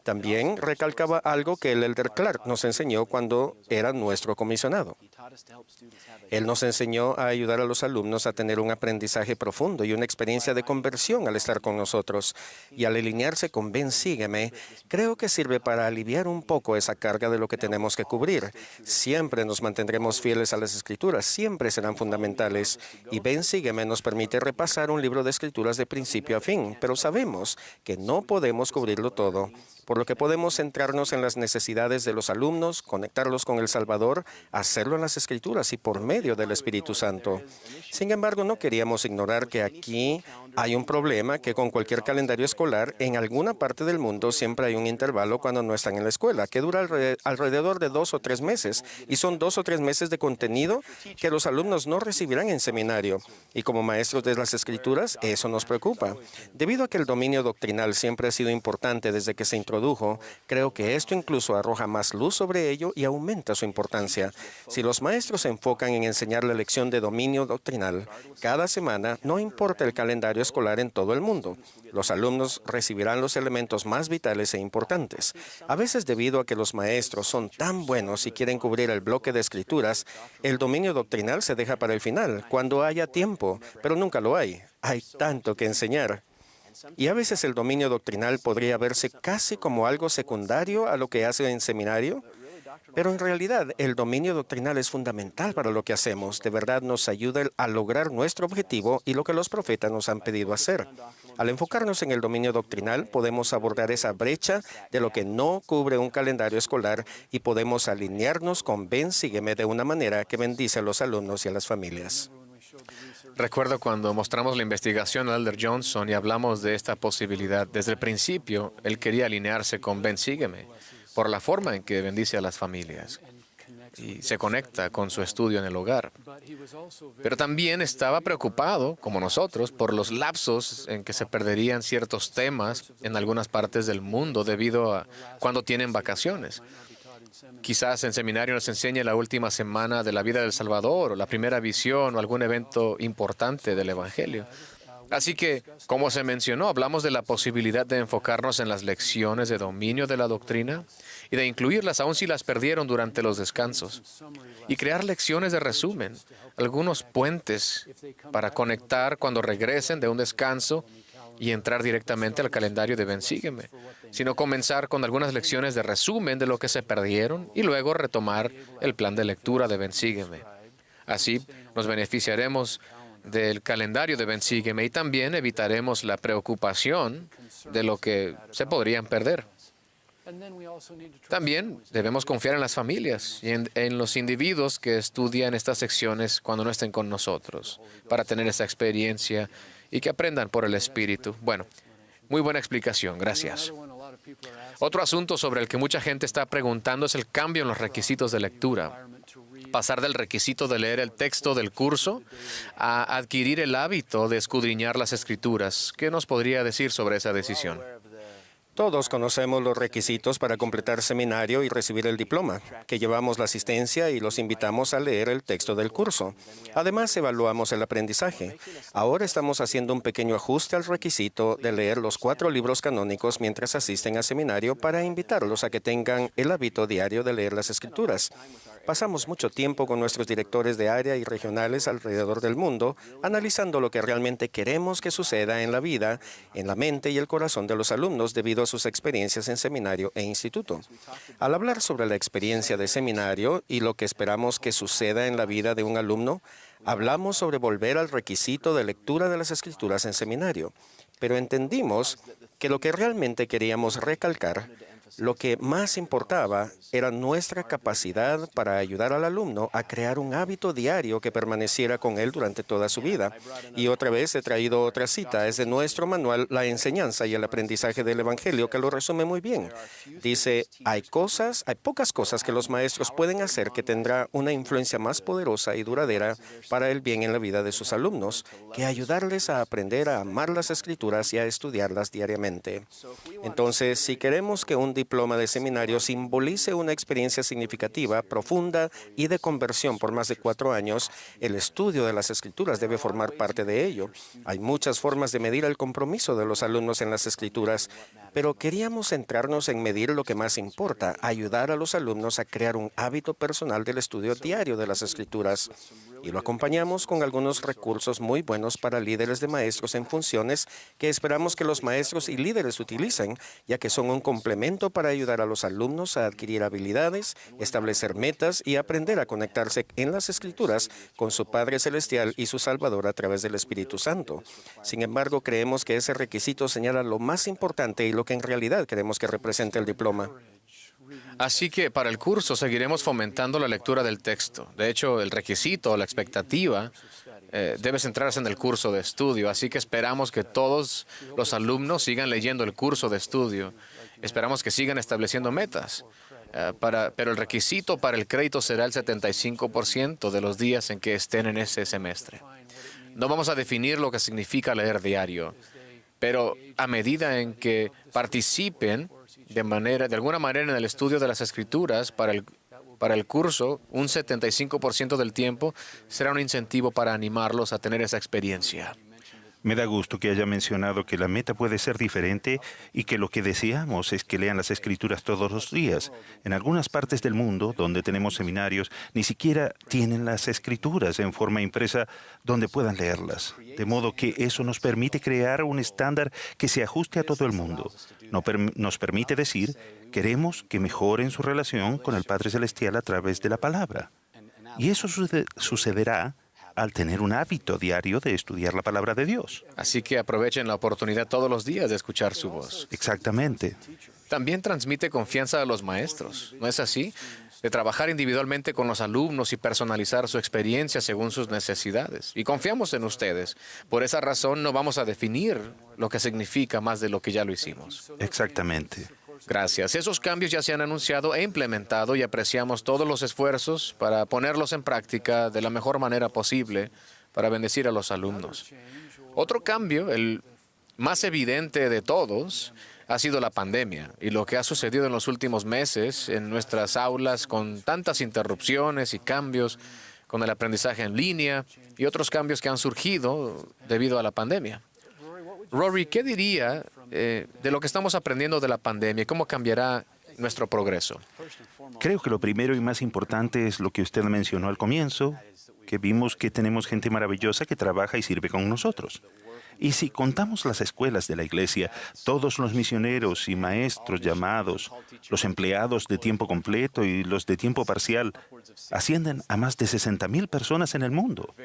También recalcaba algo que el Elder Clark nos enseñó cuando era nuestro comisionado. Él nos enseñó a ayudar a los alumnos a tener un aprendizaje profundo y una experiencia de conversión al estar con nosotros. Y al alinearse con Ven, Sígueme, creo que sirve para aliviar un poco esa carga de lo que tenemos que cubrir. Siempre nos mantendremos fieles a las Escrituras, siempre serán fundamentales. Y Ven, Sígueme nos permite repasar un libro de Escrituras de principio a fin, pero sabemos que no podemos cubrirlo todo, por lo que podemos centrarnos en las necesidades de los alumnos, conectarlos con el Salvador, hacerlo en las las Escrituras y por medio del Espíritu Santo. Sin embargo, no queríamos ignorar que aquí hay un problema, que con cualquier calendario escolar, en alguna parte del mundo siempre hay un intervalo cuando no están en la escuela, que dura alrededor de 2 o 3 meses, y son 2 o 3 meses de contenido que los alumnos no recibirán en seminario. Y como maestros de las Escrituras, eso nos preocupa. Debido a que el dominio doctrinal siempre ha sido importante desde que se introdujo, creo que esto incluso arroja más luz sobre ello y aumenta su importancia. Si los maestros se enfocan en enseñar la lección de dominio doctrinal cada semana, no importa el calendario escolar en todo el mundo, los alumnos recibirán los elementos más vitales e importantes. A veces, debido a que los maestros son tan buenos y quieren cubrir el bloque de escrituras, el dominio doctrinal se deja para el final, cuando haya tiempo, pero nunca lo hay. Hay tanto que enseñar. Y a veces el dominio doctrinal podría verse casi como algo secundario a lo que hace en seminario. Pero en realidad, el dominio doctrinal es fundamental para lo que hacemos. De verdad nos ayuda a lograr nuestro objetivo y lo que los profetas nos han pedido hacer. Al enfocarnos en el dominio doctrinal, podemos abordar esa brecha de lo que no cubre un calendario escolar y podemos alinearnos con Ven, Sígueme de una manera que bendice a los alumnos y a las familias. Recuerdo cuando mostramos la investigación a Elder Johnson y hablamos de esta posibilidad. Desde el principio, él quería alinearse con Ven, Sígueme, por la forma en que bendice a las familias y se conecta con su estudio en el hogar. Pero también estaba preocupado, como nosotros, por los lapsos en que se perderían ciertos temas en algunas partes del mundo debido a cuando tienen vacaciones. Quizás en seminario nos enseñe la última semana de la vida del Salvador, o la primera visión, o algún evento importante del Evangelio. Así que, como se mencionó, hablamos de la posibilidad de enfocarnos en las lecciones de dominio de la doctrina y de incluirlas aun si las perdieron durante los descansos. Y crear lecciones de resumen, algunos puentes para conectar cuando regresen de un descanso y entrar directamente al calendario de Ven, Sígueme, sino comenzar con algunas lecciones de resumen de lo que se perdieron y luego retomar el plan de lectura de Ven, Sígueme. Así nos beneficiaremos del calendario de Ven, Sígueme y también evitaremos la preocupación de lo que se podrían perder. También debemos confiar en las familias y en los individuos que estudian estas secciones cuando no estén con nosotros, para tener esa experiencia y que aprendan por el Espíritu. Bueno, muy buena explicación, gracias. Otro asunto sobre el que mucha gente está preguntando es el cambio en los requisitos de lectura. Pasar del requisito de leer el texto del curso a adquirir el hábito de escudriñar las Escrituras. ¿Qué nos podría decir sobre esa decisión? Todos conocemos los requisitos para completar seminario y recibir el diploma, que llevamos la asistencia y los invitamos a leer el texto del curso. Además, evaluamos el aprendizaje. Ahora estamos haciendo un pequeño ajuste al requisito de leer los 4 libros canónicos mientras asisten a seminario para invitarlos a que tengan el hábito diario de leer las Escrituras. Pasamos mucho tiempo con nuestros directores de área y regionales alrededor del mundo, analizando lo que realmente queremos que suceda en la vida, en la mente y el corazón de los alumnos debido a sus experiencias en seminario e instituto. Al hablar sobre la experiencia de seminario y lo que esperamos que suceda en la vida de un alumno, hablamos sobre volver al requisito de lectura de las Escrituras en seminario, pero entendimos que lo que realmente queríamos recalcar, lo que más importaba era nuestra capacidad para ayudar al alumno a crear un hábito diario que permaneciera con él durante toda su vida. Y otra vez he traído otra cita, es de nuestro manual La enseñanza y el aprendizaje del Evangelio, que lo resume muy bien. Dice, hay pocas cosas que los maestros pueden hacer que tendrá una influencia más poderosa y duradera para el bien en la vida de sus alumnos, que ayudarles a aprender a amar las Escrituras y a estudiarlas diariamente. Entonces, si queremos que un diploma de seminario simbolice una experiencia significativa, profunda y de conversión por más de 4 años, el estudio de las Escrituras debe formar parte de ello. Hay muchas formas de medir el compromiso de los alumnos en las Escrituras, pero queríamos centrarnos en medir lo que más importa, ayudar a los alumnos a crear un hábito personal del estudio diario de las Escrituras. Y lo acompañamos con algunos recursos muy buenos para líderes de maestros en funciones que esperamos que los maestros y líderes utilicen, ya que son un complemento para ayudar a los alumnos a adquirir habilidades, establecer metas y aprender a conectarse en las Escrituras con su Padre Celestial y su Salvador a través del Espíritu Santo. Sin embargo, creemos que ese requisito señala lo más importante y lo que en realidad queremos que represente el diploma. Así que para el curso seguiremos fomentando la lectura del texto. De hecho, el requisito, la expectativa, debe centrarse en el curso de estudio. Así que esperamos que todos los alumnos sigan leyendo el curso de estudio. Esperamos que sigan estableciendo metas. Pero el requisito para el crédito será el 75% de los días en que estén en ese semestre. No vamos a definir lo que significa leer diario, pero a medida en que participen de alguna manera en el estudio de las Escrituras para el curso, un 75% del tiempo será un incentivo para animarlos a tener esa experiencia. Me da gusto que haya mencionado que la meta puede ser diferente y que lo que deseamos es que lean las Escrituras todos los días. En algunas partes del mundo, donde tenemos seminarios, ni siquiera tienen las Escrituras en forma impresa donde puedan leerlas. De modo que eso nos permite crear un estándar que se ajuste a todo el mundo. Nos permite decir, queremos que mejoren su relación con el Padre Celestial a través de la palabra. Y eso sucederá al tener un hábito diario de estudiar la palabra de Dios. Así que aprovechen la oportunidad todos los días de escuchar su voz. Exactamente. También transmite confianza a los maestros, ¿no es así? De trabajar individualmente con los alumnos y personalizar su experiencia según sus necesidades. Y confiamos en ustedes. Por esa razón no vamos a definir lo que significa más de lo que ya lo hicimos. Exactamente. Gracias. Esos cambios ya se han anunciado e implementado y apreciamos todos los esfuerzos para ponerlos en práctica de la mejor manera posible para bendecir a los alumnos. Otro cambio, el más evidente de todos, ha sido la pandemia y lo que ha sucedido en los últimos meses en nuestras aulas con tantas interrupciones y cambios con el aprendizaje en línea y otros cambios que han surgido debido a la pandemia. Rory, ¿qué diría de lo que estamos aprendiendo de la pandemia y cómo cambiará nuestro progreso? Creo que lo primero y más importante es lo que usted mencionó al comienzo, que vimos que tenemos gente maravillosa que trabaja y sirve con nosotros. Y si contamos las escuelas de la iglesia, todos los misioneros y maestros llamados, los empleados de tiempo completo y los de tiempo parcial, ascienden a más de 60,000 personas en el mundo.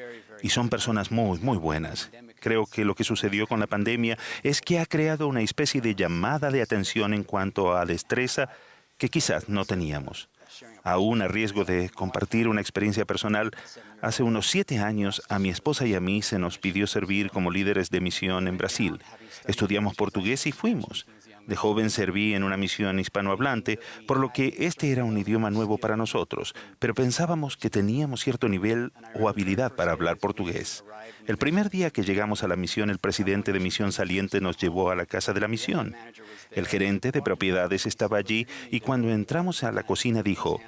Y son personas muy, muy buenas. Creo que lo que sucedió con la pandemia es que ha creado una especie de llamada de atención en cuanto a destreza que quizás no teníamos. Aún a riesgo de compartir una experiencia personal, hace unos 7 años a mi esposa y a mí se nos pidió servir como líderes de misión en Brasil. Estudiamos portugués y fuimos. De joven serví en una misión hispanohablante, por lo que este era un idioma nuevo para nosotros, pero pensábamos que teníamos cierto nivel o habilidad para hablar portugués. El primer día que llegamos a la misión, el presidente de Misión Saliente nos llevó a la casa de la misión. El gerente de propiedades estaba allí y cuando entramos a la cocina dijo,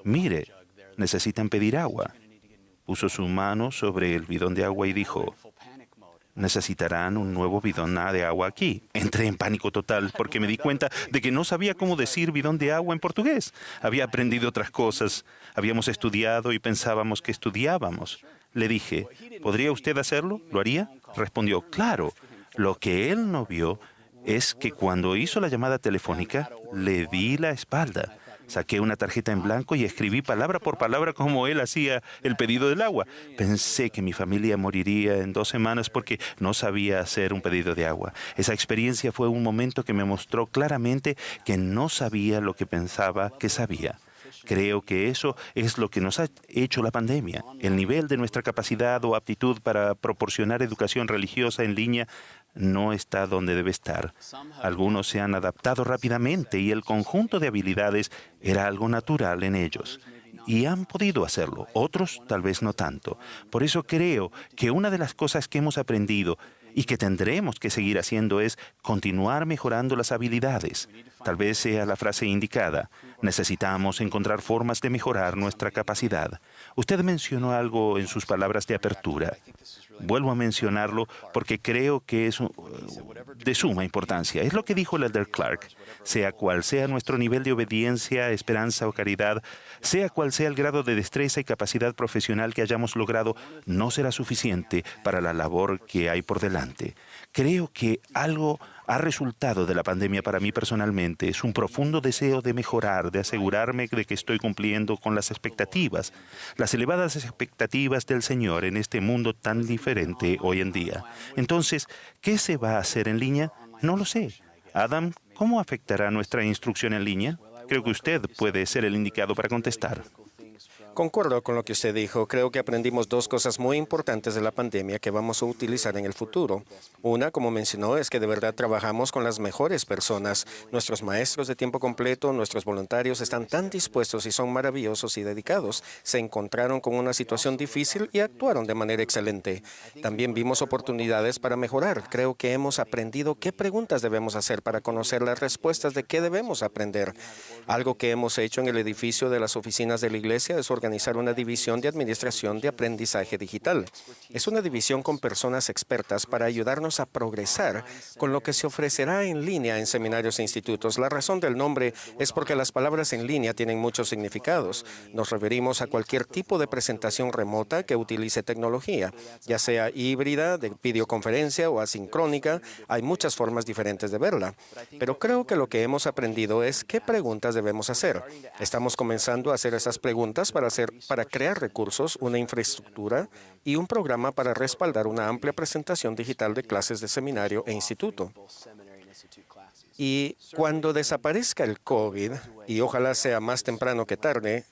«Mire, necesitan pedir agua». Puso su mano sobre el bidón de agua y dijo, «Necesitarán un nuevo bidón de agua aquí». Entré en pánico total porque me di cuenta de que no sabía cómo decir bidón de agua en portugués. Había aprendido otras cosas, habíamos estudiado y pensábamos que estudiábamos. Le dije, ¿podría usted hacerlo? ¿Lo haría? Respondió, claro. Lo que él no vio es que cuando hizo la llamada telefónica, le di la espalda. Saqué una tarjeta en blanco y escribí palabra por palabra como él hacía el pedido del agua. Pensé que mi familia moriría en 2 semanas porque no sabía hacer un pedido de agua. Esa experiencia fue un momento que me mostró claramente que no sabía lo que pensaba que sabía. Creo que eso es lo que nos ha hecho la pandemia. El nivel de nuestra capacidad o aptitud para proporcionar educación religiosa en línea no está donde debe estar. Algunos se han adaptado rápidamente y el conjunto de habilidades era algo natural en ellos. Y han podido hacerlo, otros tal vez no tanto. Por eso creo que una de las cosas que hemos aprendido y que tendremos que seguir haciendo es continuar mejorando las habilidades. Tal vez sea la frase indicada. Necesitamos encontrar formas de mejorar nuestra capacidad. Usted mencionó algo en sus palabras de apertura. Vuelvo a mencionarlo porque creo que es de suma importancia. Es lo que dijo el Elder Clark. Sea cual sea nuestro nivel de obediencia, esperanza o caridad, sea cual sea el grado de destreza y capacidad profesional que hayamos logrado, no será suficiente para la labor que hay por delante. Creo que algo ha resultado de la pandemia para mí personalmente es un profundo deseo de mejorar, de asegurarme de que estoy cumpliendo con las expectativas, las elevadas expectativas del Señor en este mundo tan diferente hoy en día. Entonces, ¿qué se va a hacer en línea? No lo sé. Adam, ¿cómo afectará nuestra instrucción en línea? Creo que usted puede ser el indicado para contestar. Concuerdo con lo que usted dijo. Creo que aprendimos dos cosas muy importantes de la pandemia que vamos a utilizar en el futuro. Una, como mencionó, es que de verdad trabajamos con las mejores personas. Nuestros maestros de tiempo completo, nuestros voluntarios están tan dispuestos y son maravillosos y dedicados. Se encontraron con una situación difícil y actuaron de manera excelente. También vimos oportunidades para mejorar. Creo que hemos aprendido qué preguntas debemos hacer para conocer las respuestas de qué debemos aprender. Algo que hemos hecho en el edificio de las oficinas de la iglesia es organizar una división de administración de aprendizaje digital. Es una división con personas expertas para ayudarnos a progresar con lo que se ofrecerá en línea en seminarios e institutos. La razón del nombre es porque las palabras en línea tienen muchos significados. Nos referimos a cualquier tipo de presentación remota que utilice tecnología, ya sea híbrida, de videoconferencia o asincrónica. Hay muchas formas diferentes de verla. Pero creo que lo que hemos aprendido es qué preguntas debemos hacer. Estamos comenzando a hacer esas preguntas para crear recursos, una infraestructura y un programa para respaldar una amplia presentación digital de clases de seminario e instituto. Y cuando desaparezca el COVID, y ojalá sea más temprano que tarde,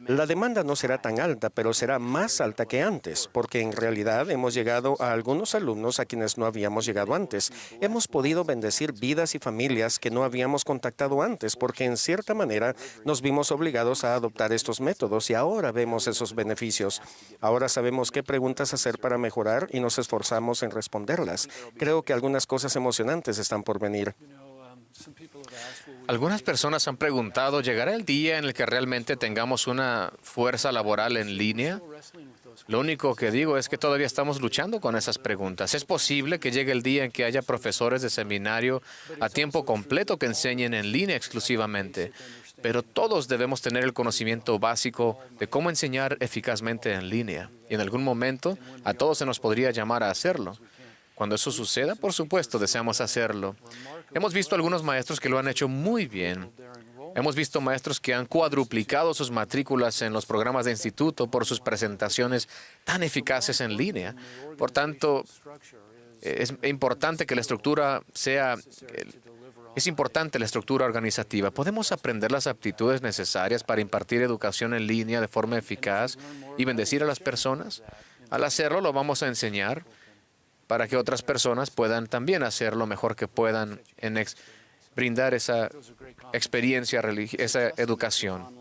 la demanda no será tan alta, pero será más alta que antes, porque en realidad hemos llegado a algunos alumnos a quienes no habíamos llegado antes. Hemos podido bendecir vidas y familias que no habíamos contactado antes, porque en cierta manera nos vimos obligados a adoptar estos métodos y ahora vemos esos beneficios. Ahora sabemos qué preguntas hacer para mejorar y nos esforzamos en responderlas. Creo que algunas cosas emocionantes están por venir. Algunas personas han preguntado, ¿llegará el día en el que realmente tengamos una fuerza laboral en línea? Lo único que digo es que todavía estamos luchando con esas preguntas. Es posible que llegue el día en que haya profesores de seminario a tiempo completo que enseñen en línea exclusivamente, pero todos debemos tener el conocimiento básico de cómo enseñar eficazmente en línea. Y en algún momento a todos se nos podría llamar a hacerlo. Cuando eso suceda, por supuesto, deseamos hacerlo. Hemos visto algunos maestros que lo han hecho muy bien. Hemos visto maestros que han cuadruplicado sus matrículas en los programas de instituto por sus presentaciones tan eficaces en línea. Por tanto, es importante que la estructura sea... Es importante la estructura organizativa. Podemos aprender las aptitudes necesarias para impartir educación en línea de forma eficaz y bendecir a las personas. Al hacerlo, lo vamos a enseñar para que otras personas puedan también hacer lo mejor que puedan en brindar esa experiencia, esa educación.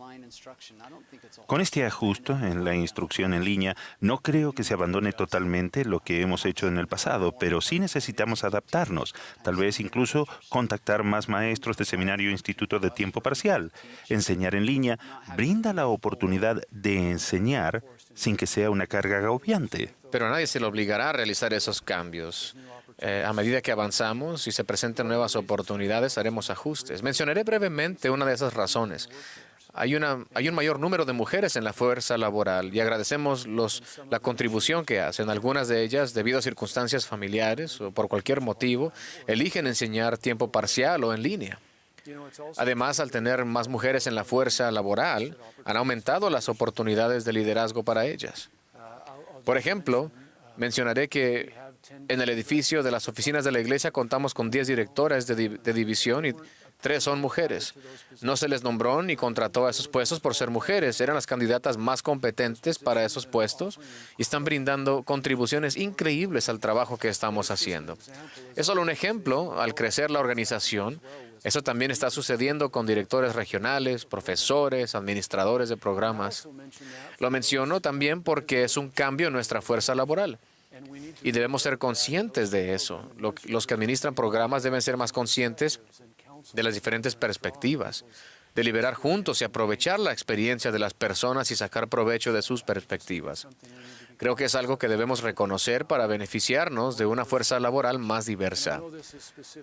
Con este ajuste en la instrucción en línea, no creo que se abandone totalmente lo que hemos hecho en el pasado, pero sí necesitamos adaptarnos, tal vez incluso contactar más maestros de seminario e instituto de tiempo parcial. Enseñar en línea brinda la oportunidad de enseñar sin que sea una carga agobiante. Pero a nadie se le obligará a realizar esos cambios. A medida que avanzamos y se presenten nuevas oportunidades, haremos ajustes. Mencionaré brevemente una de esas razones. Hay un mayor número de mujeres en la fuerza laboral y agradecemos la contribución que hacen. Algunas de ellas, debido a circunstancias familiares o por cualquier motivo, eligen enseñar tiempo parcial o en línea. Además, al tener más mujeres en la fuerza laboral, han aumentado las oportunidades de liderazgo para ellas. Por ejemplo, mencionaré que en el edificio de las oficinas de la iglesia contamos con 10 directoras de división y 3 son mujeres. No se les nombró ni contrató a esos puestos por ser mujeres. Eran las candidatas más competentes para esos puestos y están brindando contribuciones increíbles al trabajo que estamos haciendo. Es solo un ejemplo. Al crecer la organización, eso también está sucediendo con directores regionales, profesores, administradores de programas. Lo menciono también porque es un cambio en nuestra fuerza laboral. Y debemos ser conscientes de eso. Los que administran programas deben ser más conscientes de las diferentes perspectivas, de liderar juntos y aprovechar la experiencia de las personas y sacar provecho de sus perspectivas. Creo que es algo que debemos reconocer para beneficiarnos de una fuerza laboral más diversa.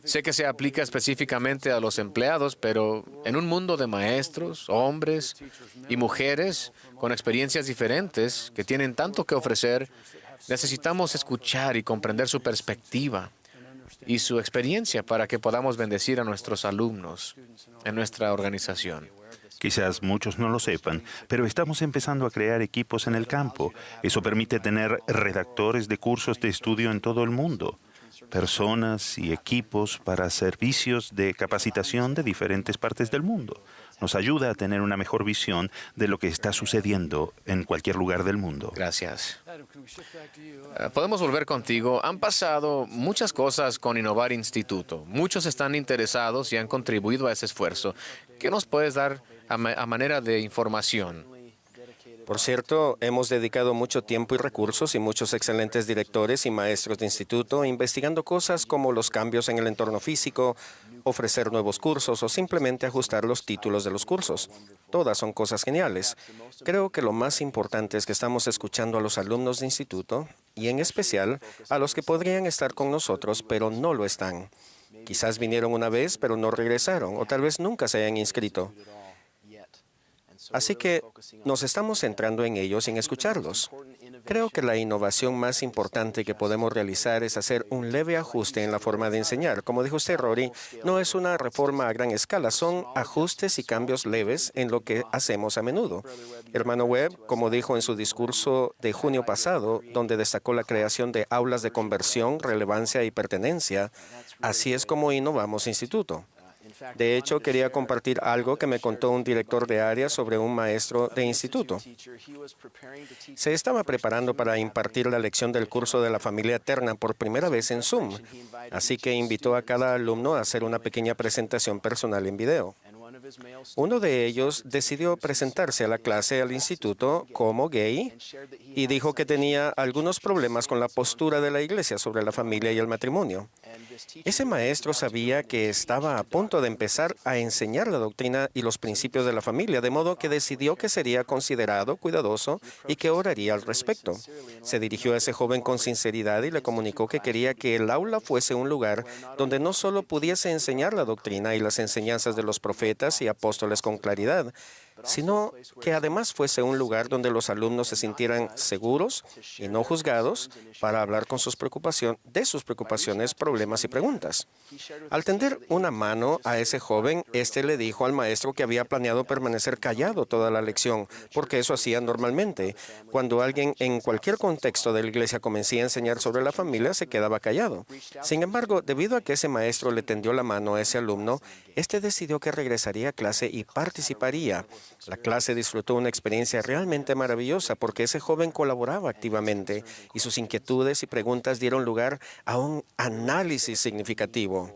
Sé que se aplica específicamente a los empleados, pero en un mundo de maestros, hombres y mujeres con experiencias diferentes que tienen tanto que ofrecer, necesitamos escuchar y comprender su perspectiva y su experiencia para que podamos bendecir a nuestros alumnos en nuestra organización. Quizás muchos no lo sepan, pero estamos empezando a crear equipos en el campo. Eso permite tener redactores de cursos de estudio en todo el mundo, personas y equipos para servicios de capacitación de diferentes partes del mundo. Nos ayuda a tener una mejor visión de lo que está sucediendo en cualquier lugar del mundo. Gracias. Podemos volver contigo. Han pasado muchas cosas con Innovar Instituto. Muchos están interesados y han contribuido a ese esfuerzo. ¿Qué nos puedes dar a manera de información? Por cierto, hemos dedicado mucho tiempo y recursos y muchos excelentes directores y maestros de instituto investigando cosas como los cambios en el entorno físico, ofrecer nuevos cursos o simplemente ajustar los títulos de los cursos. Todas son cosas geniales. Creo que lo más importante es que estamos escuchando a los alumnos de instituto y en especial a los que podrían estar con nosotros pero no lo están. Quizás vinieron una vez pero no regresaron o tal vez nunca se hayan inscrito. Así que nos estamos centrando en ellos y en escucharlos. Creo que la innovación más importante que podemos realizar es hacer un leve ajuste en la forma de enseñar. Como dijo usted, Rory, no es una reforma a gran escala, son ajustes y cambios leves en lo que hacemos a menudo. Hermano Webb, como dijo en su discurso de junio pasado, donde destacó la creación de aulas de conversión, relevancia y pertenencia, así es como innovamos instituto. De hecho, quería compartir algo que me contó un director de área sobre un maestro de instituto. Se estaba preparando para impartir la lección del curso de la familia eterna por primera vez en Zoom, así que invitó a cada alumno a hacer una pequeña presentación personal en video. Uno de ellos decidió presentarse a la clase al instituto como gay y dijo que tenía algunos problemas con la postura de la iglesia sobre la familia y el matrimonio. Ese maestro sabía que estaba a punto de empezar a enseñar la doctrina y los principios de la familia, de modo que decidió que sería considerado, cuidadoso y que oraría al respecto. Se dirigió a ese joven con sinceridad y le comunicó que quería que el aula fuese un lugar donde no solo pudiese enseñar la doctrina y las enseñanzas de los profetas y apóstoles con claridad, sino que además fuese un lugar donde los alumnos se sintieran seguros y no juzgados para hablar con de sus preocupaciones, problemas y preguntas. Al tender una mano a ese joven, éste le dijo al maestro que había planeado permanecer callado toda la lección, porque eso hacía normalmente. Cuando alguien en cualquier contexto de la iglesia comenzaba a enseñar sobre la familia, se quedaba callado. Sin embargo, debido a que ese maestro le tendió la mano a ese alumno, éste decidió que regresaría a clase y participaría. La clase disfrutó una experiencia realmente maravillosa porque ese joven colaboraba activamente y sus inquietudes y preguntas dieron lugar a un análisis significativo,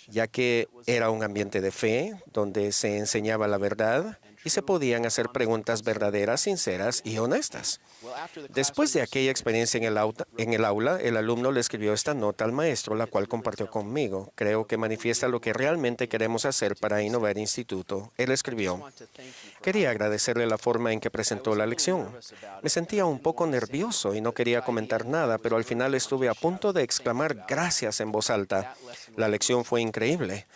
ya que era un ambiente de fe donde se enseñaba la verdad y se podían hacer preguntas verdaderas, sinceras y honestas. Después de aquella experiencia en el aula, el alumno le escribió esta nota al maestro, la cual compartió conmigo. Creo que manifiesta lo que realmente queremos hacer para Innovar Instituto. Él escribió: quería agradecerle la forma en que presentó la lección. Me sentía un poco nervioso y no quería comentar nada, pero al final estuve a punto de exclamar gracias en voz alta. La lección fue increíble.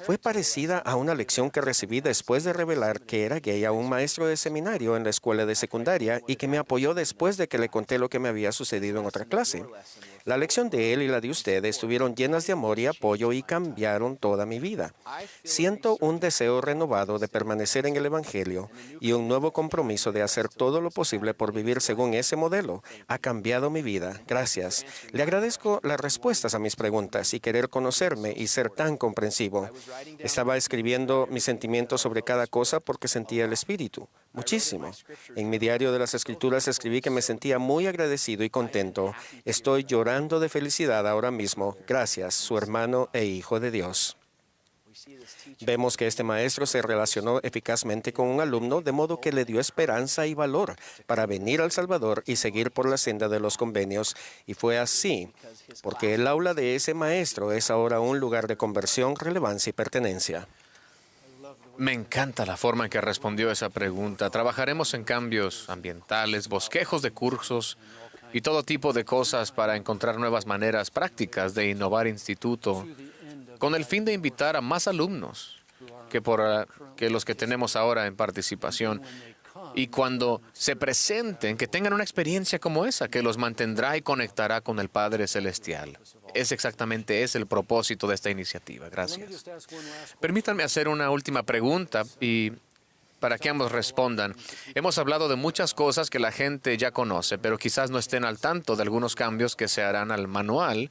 Fue parecida a una lección que recibí después de revelar que era gay a un maestro de seminario en la escuela de secundaria y que me apoyó después de que le conté lo que me había sucedido en otra clase. La lección de él y la de usted estuvieron llenas de amor y apoyo y cambiaron toda mi vida. Siento un deseo renovado de permanecer en el Evangelio y un nuevo compromiso de hacer todo lo posible por vivir según ese modelo. Ha cambiado mi vida. Gracias. Le agradezco las respuestas a mis preguntas y querer conocerme y ser tan comprensivo. Estaba escribiendo mis sentimientos sobre cada cosa porque sentía el Espíritu. Muchísimo. En mi diario de las Escrituras escribí que me sentía muy agradecido y contento. Estoy llorando de felicidad ahora mismo. Gracias, su hermano e hijo de Dios. Vemos que este maestro se relacionó eficazmente con un alumno, de modo que le dio esperanza y valor para venir al Salvador y seguir por la senda de los convenios. Y fue así, porque el aula de ese maestro es ahora un lugar de conversión, relevancia y pertenencia. Me encanta la forma en que respondió esa pregunta. Trabajaremos en cambios ambientales, bosquejos de cursos y todo tipo de cosas para encontrar nuevas maneras prácticas de Innovar Instituto, con el fin de invitar a más alumnos que los que tenemos ahora en participación. Y cuando se presenten, que tengan una experiencia como esa, que los mantendrá y conectará con el Padre Celestial. Ese es el propósito de esta iniciativa. Gracias. Permítanme hacer una última pregunta y para que ambos respondan. Hemos hablado de muchas cosas que la gente ya conoce, pero quizás no estén al tanto de algunos cambios que se harán al manual,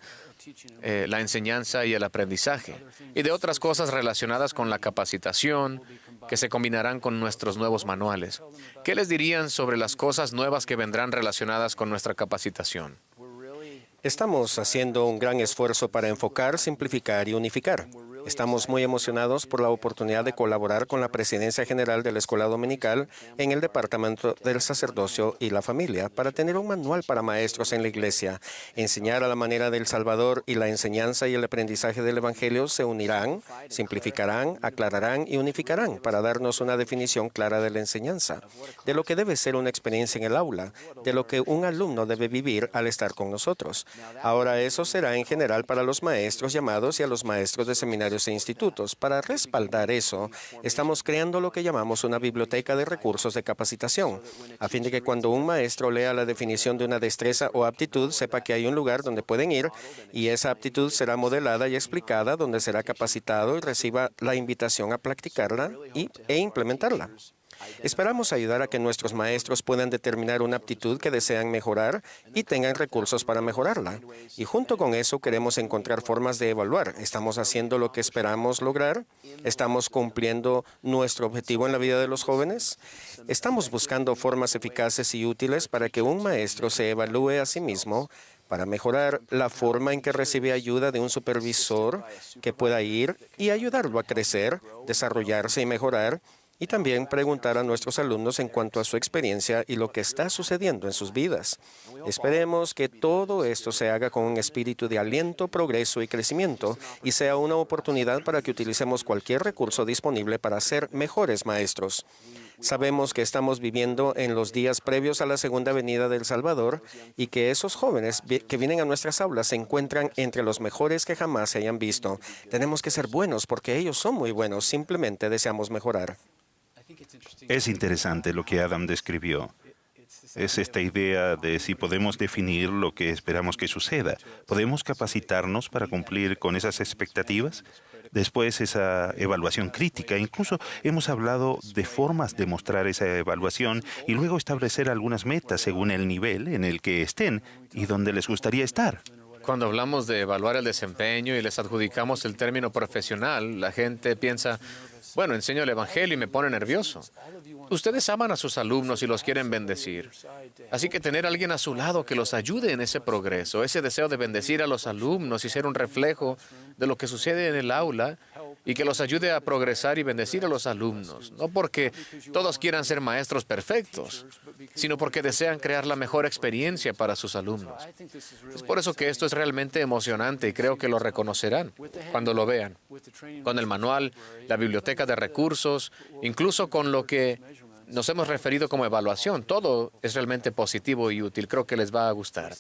la enseñanza y el aprendizaje, y de otras cosas relacionadas con la capacitación que se combinarán con nuestros nuevos manuales. ¿Qué les dirían sobre las cosas nuevas que vendrán relacionadas con nuestra capacitación? Estamos haciendo un gran esfuerzo para enfocar, simplificar y unificar. Estamos muy emocionados por la oportunidad de colaborar con la Presidencia General de la Escuela Dominical en el Departamento del Sacerdocio y la Familia para tener un manual para maestros en la Iglesia. Enseñar a la manera del Salvador y la enseñanza y el aprendizaje del Evangelio se unirán, simplificarán, aclararán y unificarán para darnos una definición clara de la enseñanza, de lo que debe ser una experiencia en el aula, de lo que un alumno debe vivir al estar con nosotros. Ahora eso será en general para los maestros llamados y a los maestros de seminarios e institutos. Para respaldar eso, estamos creando lo que llamamos una biblioteca de recursos de capacitación, a fin de que cuando un maestro lea la definición de una destreza o aptitud, sepa que hay un lugar donde pueden ir y esa aptitud será modelada y explicada, donde será capacitado y reciba la invitación a practicarla e implementarla. Esperamos ayudar a que nuestros maestros puedan determinar una aptitud que desean mejorar y tengan recursos para mejorarla. Y junto con eso queremos encontrar formas de evaluar. ¿Estamos haciendo lo que esperamos lograr? ¿Estamos cumpliendo nuestro objetivo en la vida de los jóvenes? ¿Estamos buscando formas eficaces y útiles para que un maestro se evalúe a sí mismo, para mejorar la forma en que recibe ayuda de un supervisor que pueda ir y ayudarlo a crecer, desarrollarse y mejorar? Y también preguntar a nuestros alumnos en cuanto a su experiencia y lo que está sucediendo en sus vidas. Esperemos que todo esto se haga con un espíritu de aliento, progreso y crecimiento y sea una oportunidad para que utilicemos cualquier recurso disponible para ser mejores maestros. Sabemos que estamos viviendo en los días previos a la segunda venida del Salvador y que esos jóvenes que vienen a nuestras aulas se encuentran entre los mejores que jamás se hayan visto. Tenemos que ser buenos porque ellos son muy buenos, simplemente deseamos mejorar. Es interesante lo que Adam describió. Es esta idea de si podemos definir lo que esperamos que suceda. ¿Podemos capacitarnos para cumplir con esas expectativas? Después, esa evaluación crítica. Incluso hemos hablado de formas de mostrar esa evaluación y luego establecer algunas metas según el nivel en el que estén y donde les gustaría estar. Cuando hablamos de evaluar el desempeño y les adjudicamos el término profesional, la gente piensa, bueno, enseño el Evangelio y me pone nervioso. Ustedes aman a sus alumnos y los quieren bendecir. Así que tener a alguien a su lado que los ayude en ese progreso, ese deseo de bendecir a los alumnos y ser un reflejo de lo que sucede en el aula y que los ayude a progresar y bendecir a los alumnos. No porque todos quieran ser maestros perfectos, sino porque desean crear la mejor experiencia para sus alumnos. Es por eso que esto es realmente emocionante y creo que lo reconocerán cuando lo vean. Con el manual, la biblioteca de recursos, incluso con lo que nos hemos referido como evaluación. Todo es realmente positivo y útil. Creo que les va a gustar.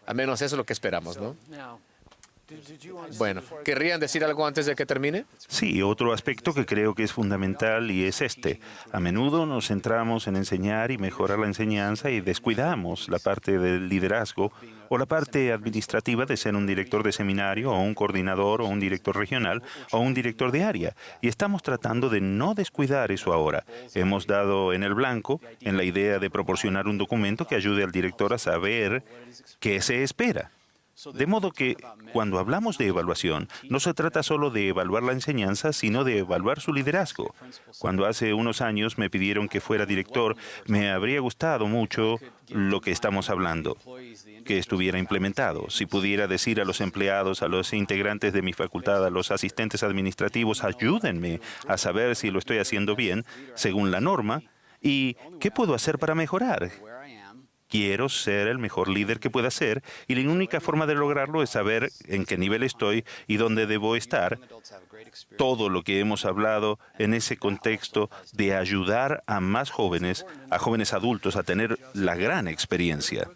Al menos eso es lo que esperamos, ¿no? Bueno, ¿querrían decir algo antes de que termine? Sí, otro aspecto que creo que es fundamental y es este. A menudo nos centramos en enseñar y mejorar la enseñanza y descuidamos la parte del liderazgo o la parte administrativa de ser un director de seminario o un coordinador o un director regional o un director de área. Y estamos tratando de no descuidar eso ahora. Hemos dado en el blanco en la idea de proporcionar un documento que ayude al director a saber qué se espera. De modo que, cuando hablamos de evaluación, no se trata solo de evaluar la enseñanza, sino de evaluar su liderazgo. Cuando hace unos años me pidieron que fuera director, me habría gustado mucho lo que estamos hablando, que estuviera implementado. Si pudiera decir a los empleados, a los integrantes de mi facultad, a los asistentes administrativos, ayúdenme a saber si lo estoy haciendo bien, según la norma, y qué puedo hacer para mejorar. Quiero ser el mejor líder que pueda ser y la única forma de lograrlo es saber en qué nivel estoy y dónde debo estar. Todo lo que hemos hablado en ese contexto de ayudar a más jóvenes, a jóvenes adultos, a tener la gran experiencia.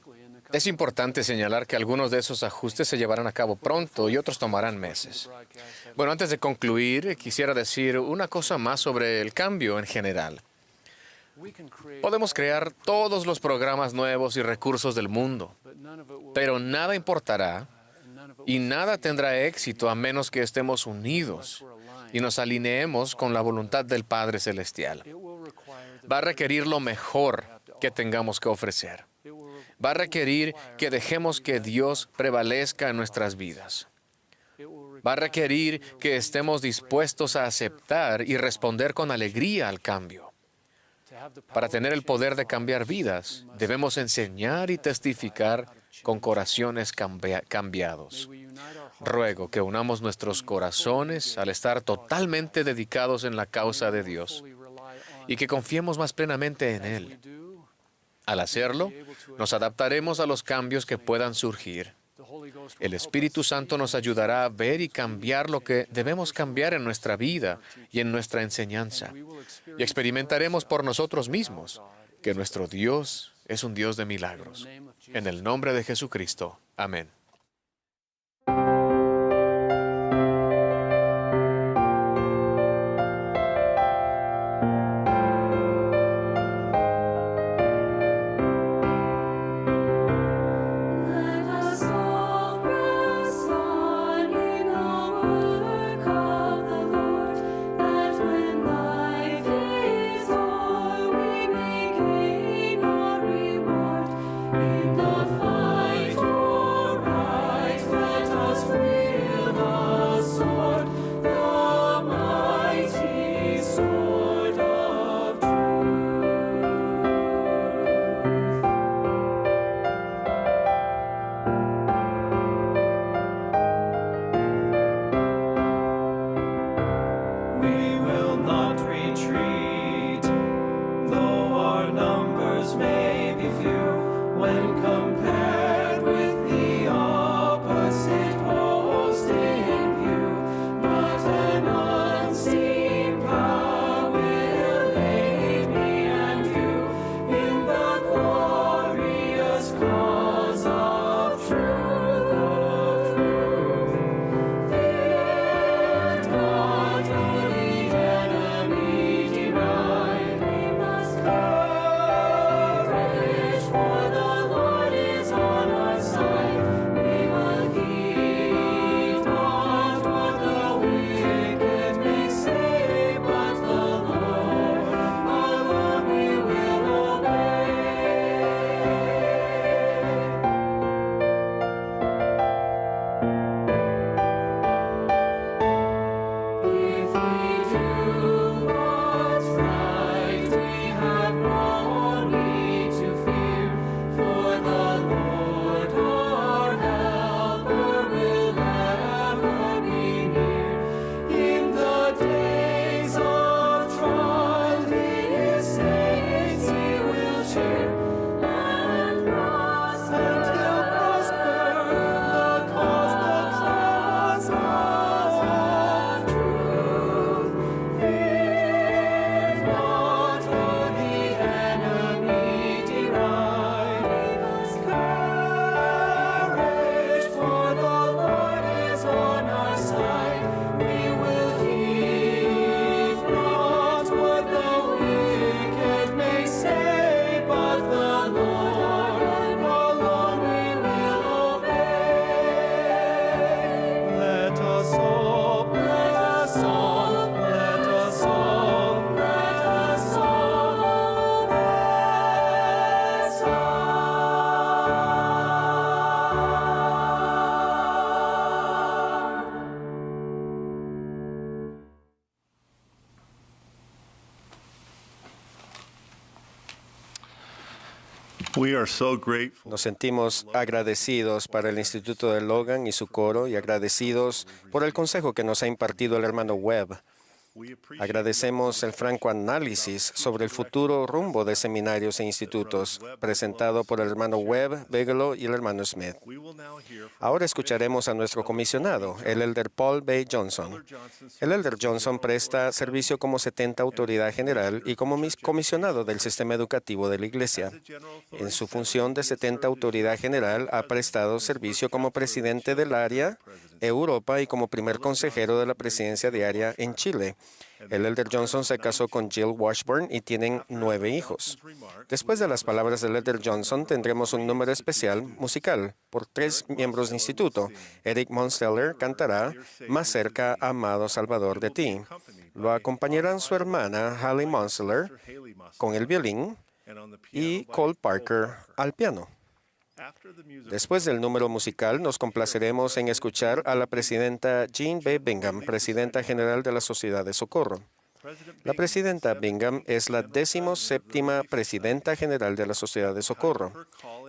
Es importante señalar que algunos de esos ajustes se llevarán a cabo pronto y otros tomarán meses. Bueno, antes de concluir, quisiera decir una cosa más sobre el cambio en general. Podemos crear todos los programas nuevos y recursos del mundo, pero nada importará y nada tendrá éxito a menos que estemos unidos y nos alineemos con la voluntad del Padre Celestial. va a requerir lo mejor que tengamos que ofrecer. Va a requerir que dejemos que Dios prevalezca en nuestras vidas. Va a requerir que estemos dispuestos a aceptar y responder con alegría al cambio. Para tener el poder de cambiar vidas, debemos enseñar y testificar con corazones cambiados. Ruego que unamos nuestros corazones al estar totalmente dedicados en la causa de Dios y que confiemos más plenamente en Él. Al hacerlo, nos adaptaremos a los cambios que puedan surgir. El Espíritu Santo nos ayudará a ver y cambiar lo que debemos cambiar en nuestra vida y en nuestra enseñanza. Y experimentaremos por nosotros mismos que nuestro Dios es un Dios de milagros. En el nombre de Jesucristo. Amén. We will not retreat, though our numbers may be few, when compared with the opposite host in view. But an unseen power will aid me and you in the glorious cause of truth, of truth. Fear God, though the enemy deride, we must courage, for the Lord is on our side. We will heed not what the wicked may say, but the Lord alone we will obey. If we do what's right, we have no need to fear, for the Lord our helper will ever be near. In the days of trial, His saints He will cheer, and prosper until the cause of truth. Fear not, for the enemy deride. We must courage, for the Lord is on our side. We will heed not what the wicked may say, but the Lord alone we will obey. Let us all, let us all, let us all, let us all bless our We are so grateful. Nos sentimos agradecidos para el Instituto de Logan y su coro y agradecidos por el consejo que nos ha impartido el hermano Webb. Agradecemos el franco análisis sobre el futuro rumbo de seminarios e institutos presentado por el hermano Webb, Bigelow y el hermano Smith. Ahora escucharemos a nuestro comisionado, el elder Paul B. Johnson. El elder Johnson presta servicio como 70 autoridad general y como comisionado del sistema educativo de la Iglesia. En su función de 70 autoridad general ha prestado servicio como presidente del área Europa y como primer consejero de la presidencia diaria en Chile. El elder Johnson se casó con Jill Washburn y tienen 9 hijos. Después de las palabras del elder Johnson, tendremos un número especial musical por 3 miembros del instituto. Eric Monsteller cantará Más cerca, amado Salvador de ti. Lo acompañarán su hermana Hallie Monsteller con el violín y Cole Parker al piano. Después del número musical, nos complaceremos en escuchar a la presidenta Jean B. Bingham, presidenta general de la Sociedad de Socorro. La presidenta Bingham es la 17ª presidenta general de la Sociedad de Socorro.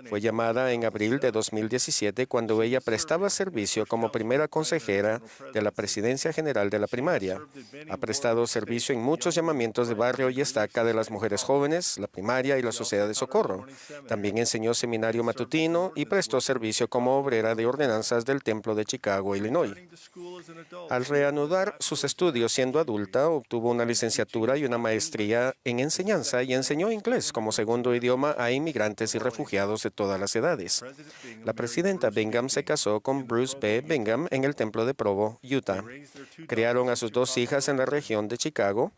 Fue llamada en abril de 2017 cuando ella prestaba servicio como primera consejera de la presidencia general de la primaria. Ha prestado servicio en muchos llamamientos de barrio y estaca de las mujeres jóvenes, la primaria y la Sociedad de Socorro. También enseñó seminario matutino y prestó servicio como obrera de ordenanzas del Templo de Chicago, Illinois. Al reanudar sus estudios siendo adulta, obtuvo una licenciatura y una maestría en enseñanza y enseñó inglés como segundo idioma a inmigrantes y refugiados de todas las edades. La presidenta Bingham se casó con Bruce B. Bingham en el Templo de Provo, Utah. Criaron a sus 2 hijas en la región de Chicago.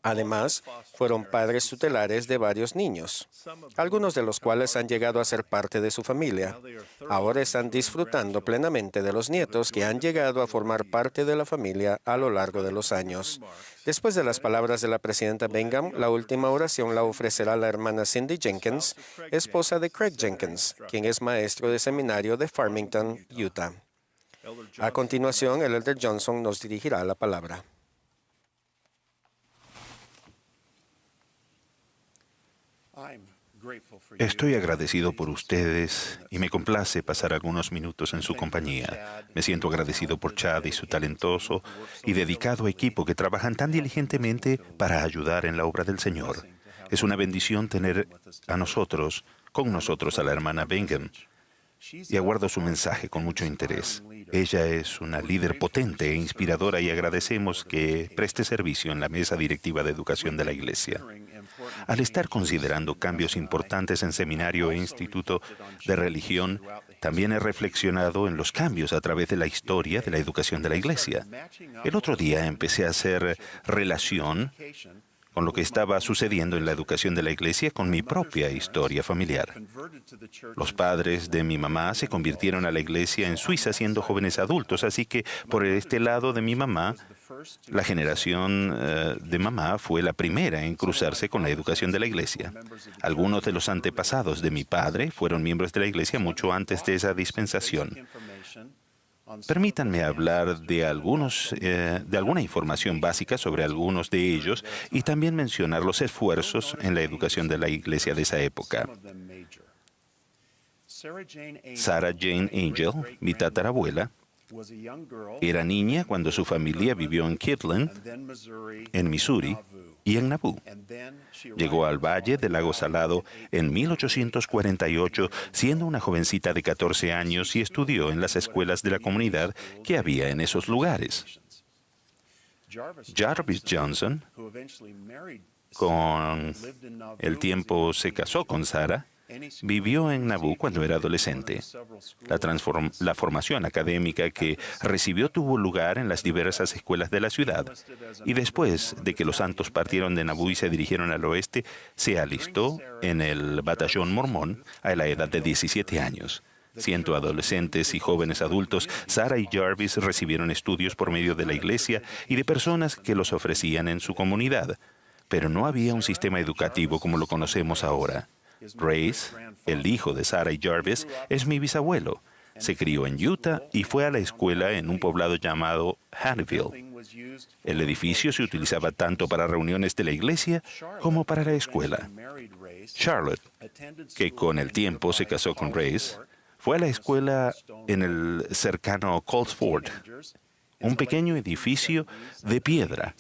Además, fueron padres tutelares de varios niños, algunos de los cuales han llegado a ser parte de su familia. Ahora están disfrutando plenamente de los nietos que han llegado a formar parte de la familia a lo largo de los años. Después de las palabras de la presidenta Bingham, la última oración la ofrecerá la hermana Cindy Jenkins, esposa de Craig Jenkins, quien es maestro de seminario de Farmington, Utah. A continuación, el elder Johnson nos dirigirá la palabra. Estoy agradecido por ustedes y me complace pasar algunos minutos en su compañía. Me siento agradecido por Chad y su talentoso y dedicado equipo que trabajan tan diligentemente para ayudar en la obra del Señor. Es una bendición tener con nosotros a la hermana Bingham, y aguardo su mensaje con mucho interés. Ella es una líder potente e inspiradora y agradecemos que preste servicio en la mesa directiva de educación de la Iglesia. Al estar considerando cambios importantes en seminario e instituto de religión, también he reflexionado en los cambios a través de la historia de la educación de la Iglesia. El otro día empecé a hacer relación con lo que estaba sucediendo en la educación de la Iglesia con mi propia historia familiar. Los padres de mi mamá se convirtieron a la Iglesia en Suiza siendo jóvenes adultos, así que por este lado de mi mamá, la generación de mamá fue la primera en cruzarse con la educación de la Iglesia. Algunos de los antepasados de mi padre fueron miembros de la Iglesia mucho antes de esa dispensación. Permítanme hablar de alguna información básica sobre algunos de ellos y también mencionar los esfuerzos en la educación de la Iglesia de esa época. Sarah Jane Angel, mi tatarabuela, era niña cuando su familia vivió en Kirtland, en Missouri, y en Nauvoo. Llegó al Valle del Lago Salado en 1848, siendo una jovencita de 14 años y estudió en las escuelas de la comunidad que había en esos lugares. Jarvis Johnson, con el tiempo se casó con Sarah, vivió en Nauvoo cuando era adolescente. La formación académica que recibió tuvo lugar en las diversas escuelas de la ciudad. Y después de que los santos partieron de Nauvoo y se dirigieron al oeste, se alistó en el batallón mormón a la edad de 17 años. Siendo adolescentes y jóvenes adultos, Sarah y Jarvis recibieron estudios por medio de la iglesia y de personas que los ofrecían en su comunidad. Pero no había un sistema educativo como lo conocemos ahora. Grace, el hijo de Sarah y Jarvis, es mi bisabuelo. Se crió en Utah y fue a la escuela en un poblado llamado Hannibal. El edificio se utilizaba tanto para reuniones de la iglesia como para la escuela. Charlotte, que con el tiempo se casó con Grace, fue a la escuela en el cercano Colts Ford, un pequeño edificio de piedra.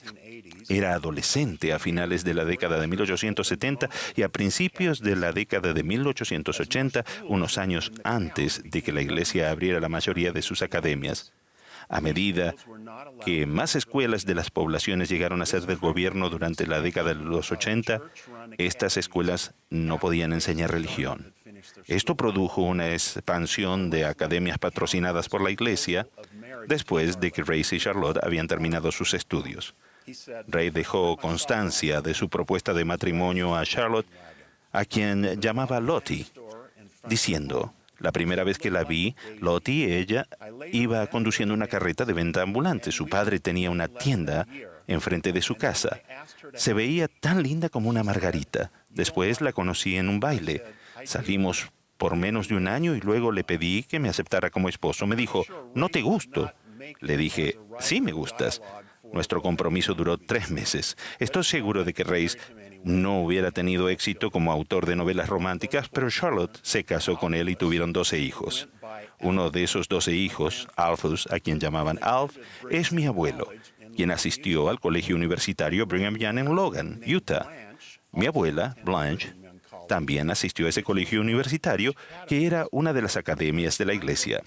Era adolescente a finales de la década de 1870 y a principios de la década de 1880, unos años antes de que la iglesia abriera la mayoría de sus academias. A medida que más escuelas de las poblaciones llegaron a ser del gobierno durante la década de los 80, estas escuelas no podían enseñar religión. Esto produjo una expansión de academias patrocinadas por la iglesia después de que Grace y Charlotte habían terminado sus estudios. Ray dejó constancia de su propuesta de matrimonio a Charlotte, a quien llamaba Lottie, diciendo: la primera vez que la vi, Lottie, ella, iba conduciendo una carreta de venta ambulante. Su padre tenía una tienda enfrente de su casa. Se veía tan linda como una margarita. Después la conocí en un baile. Salimos por menos de un año y luego le pedí que me aceptara como esposo. Me dijo: ¿no te gusto? Le dije: sí me gustas. Nuestro compromiso duró 3 meses. Estoy seguro de que Reis no hubiera tenido éxito como autor de novelas románticas, pero Charlotte se casó con él y tuvieron 12 hijos. Uno de esos 12 hijos, Alphus, a quien llamaban Alf, es mi abuelo, quien asistió al colegio universitario Brigham Young en Logan, Utah. Mi abuela, Blanche, también asistió a ese colegio universitario, que era una de las academias de la iglesia.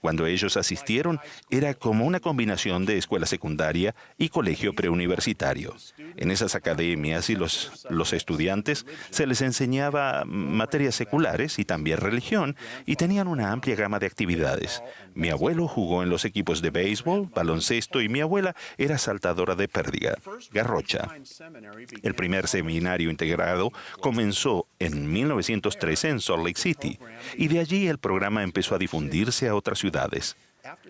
Cuando ellos asistieron, era como una combinación de escuela secundaria y colegio preuniversitario. En esas academias y los estudiantes se les enseñaba materias seculares y también religión, y tenían una amplia gama de actividades. Mi abuelo jugó en los equipos de béisbol, baloncesto, y mi abuela era saltadora de pértiga, garrocha. El primer seminario integrado comenzó en 1913 en Salt Lake City, y de allí el programa empezó a difundirse a otras ciudades.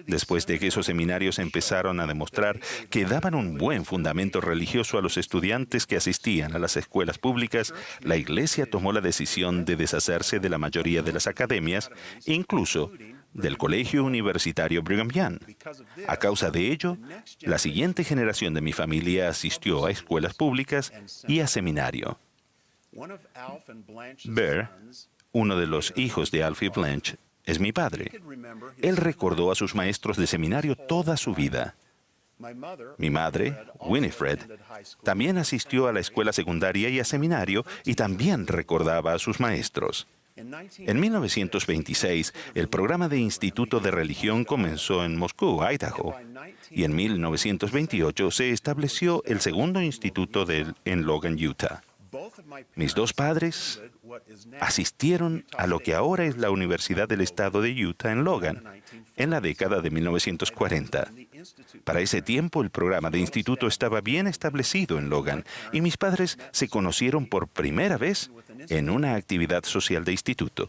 Después de que esos seminarios empezaron a demostrar que daban un buen fundamento religioso a los estudiantes que asistían a las escuelas públicas, la Iglesia tomó la decisión de deshacerse de la mayoría de las academias, incluso del Colegio Universitario Brigham Young. A causa de ello, la siguiente generación de mi familia asistió a escuelas públicas y a seminario. Bear, uno de los hijos de Alf y Blanche, es mi padre. Él recordó a sus maestros de seminario toda su vida. Mi madre, Winifred, también asistió a la escuela secundaria y a seminario, y también recordaba a sus maestros. En 1926, el programa de Instituto de Religión comenzó en Moscú, Idaho, y en 1928 se estableció el segundo instituto en Logan, Utah. Mis 2 padres asistieron a lo que ahora es la Universidad del Estado de Utah en Logan, en la década de 1940. Para ese tiempo, el programa de instituto estaba bien establecido en Logan, y mis padres se conocieron por primera vez en una actividad social de instituto.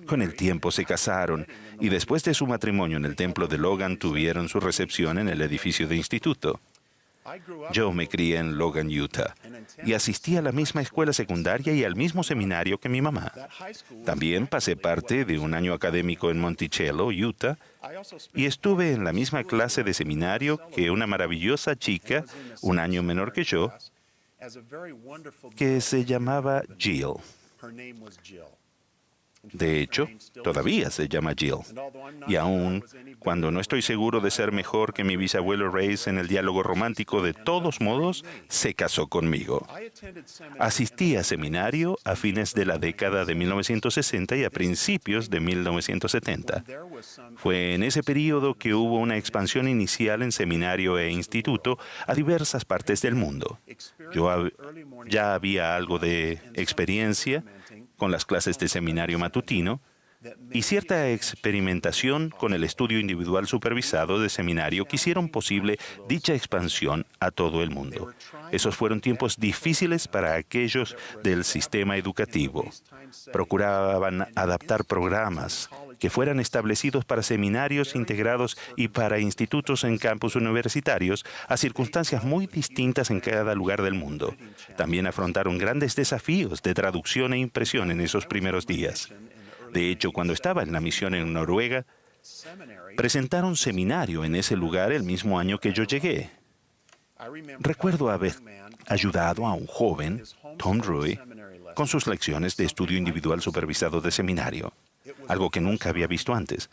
Con el tiempo se casaron, y después de su matrimonio en el templo de Logan tuvieron su recepción en el edificio de instituto. Yo me crié en Logan, Utah, y asistí a la misma escuela secundaria y al mismo seminario que mi mamá. También pasé parte de un año académico en Monticello, Utah, y estuve en la misma clase de seminario que una maravillosa chica, un año menor que yo, que se llamaba Jill. De hecho, todavía se llama Jill. Y aún cuando no estoy seguro de ser mejor que mi bisabuelo Reis en el diálogo romántico, de todos modos, se casó conmigo. Asistí a seminario a fines de la década de 1960 y a principios de 1970. Fue en ese periodo que hubo una expansión inicial en seminario e instituto a diversas partes del mundo. Yo ya había algo de experiencia con las clases de seminario matutino y cierta experimentación con el estudio individual supervisado de seminario que hicieron posible dicha expansión a todo el mundo. Esos fueron tiempos difíciles para aquellos del sistema educativo. Procuraban adaptar programas que fueran establecidos para seminarios integrados y para institutos en campus universitarios a circunstancias muy distintas en cada lugar del mundo. También afrontaron grandes desafíos de traducción e impresión en esos primeros días. De hecho, cuando estaba en la misión en Noruega, presentaron seminario en ese lugar el mismo año que yo llegué. Recuerdo haber ayudado a un joven, Tom Rui, con sus lecciones de estudio individual supervisado de seminario, algo que nunca había visto antes.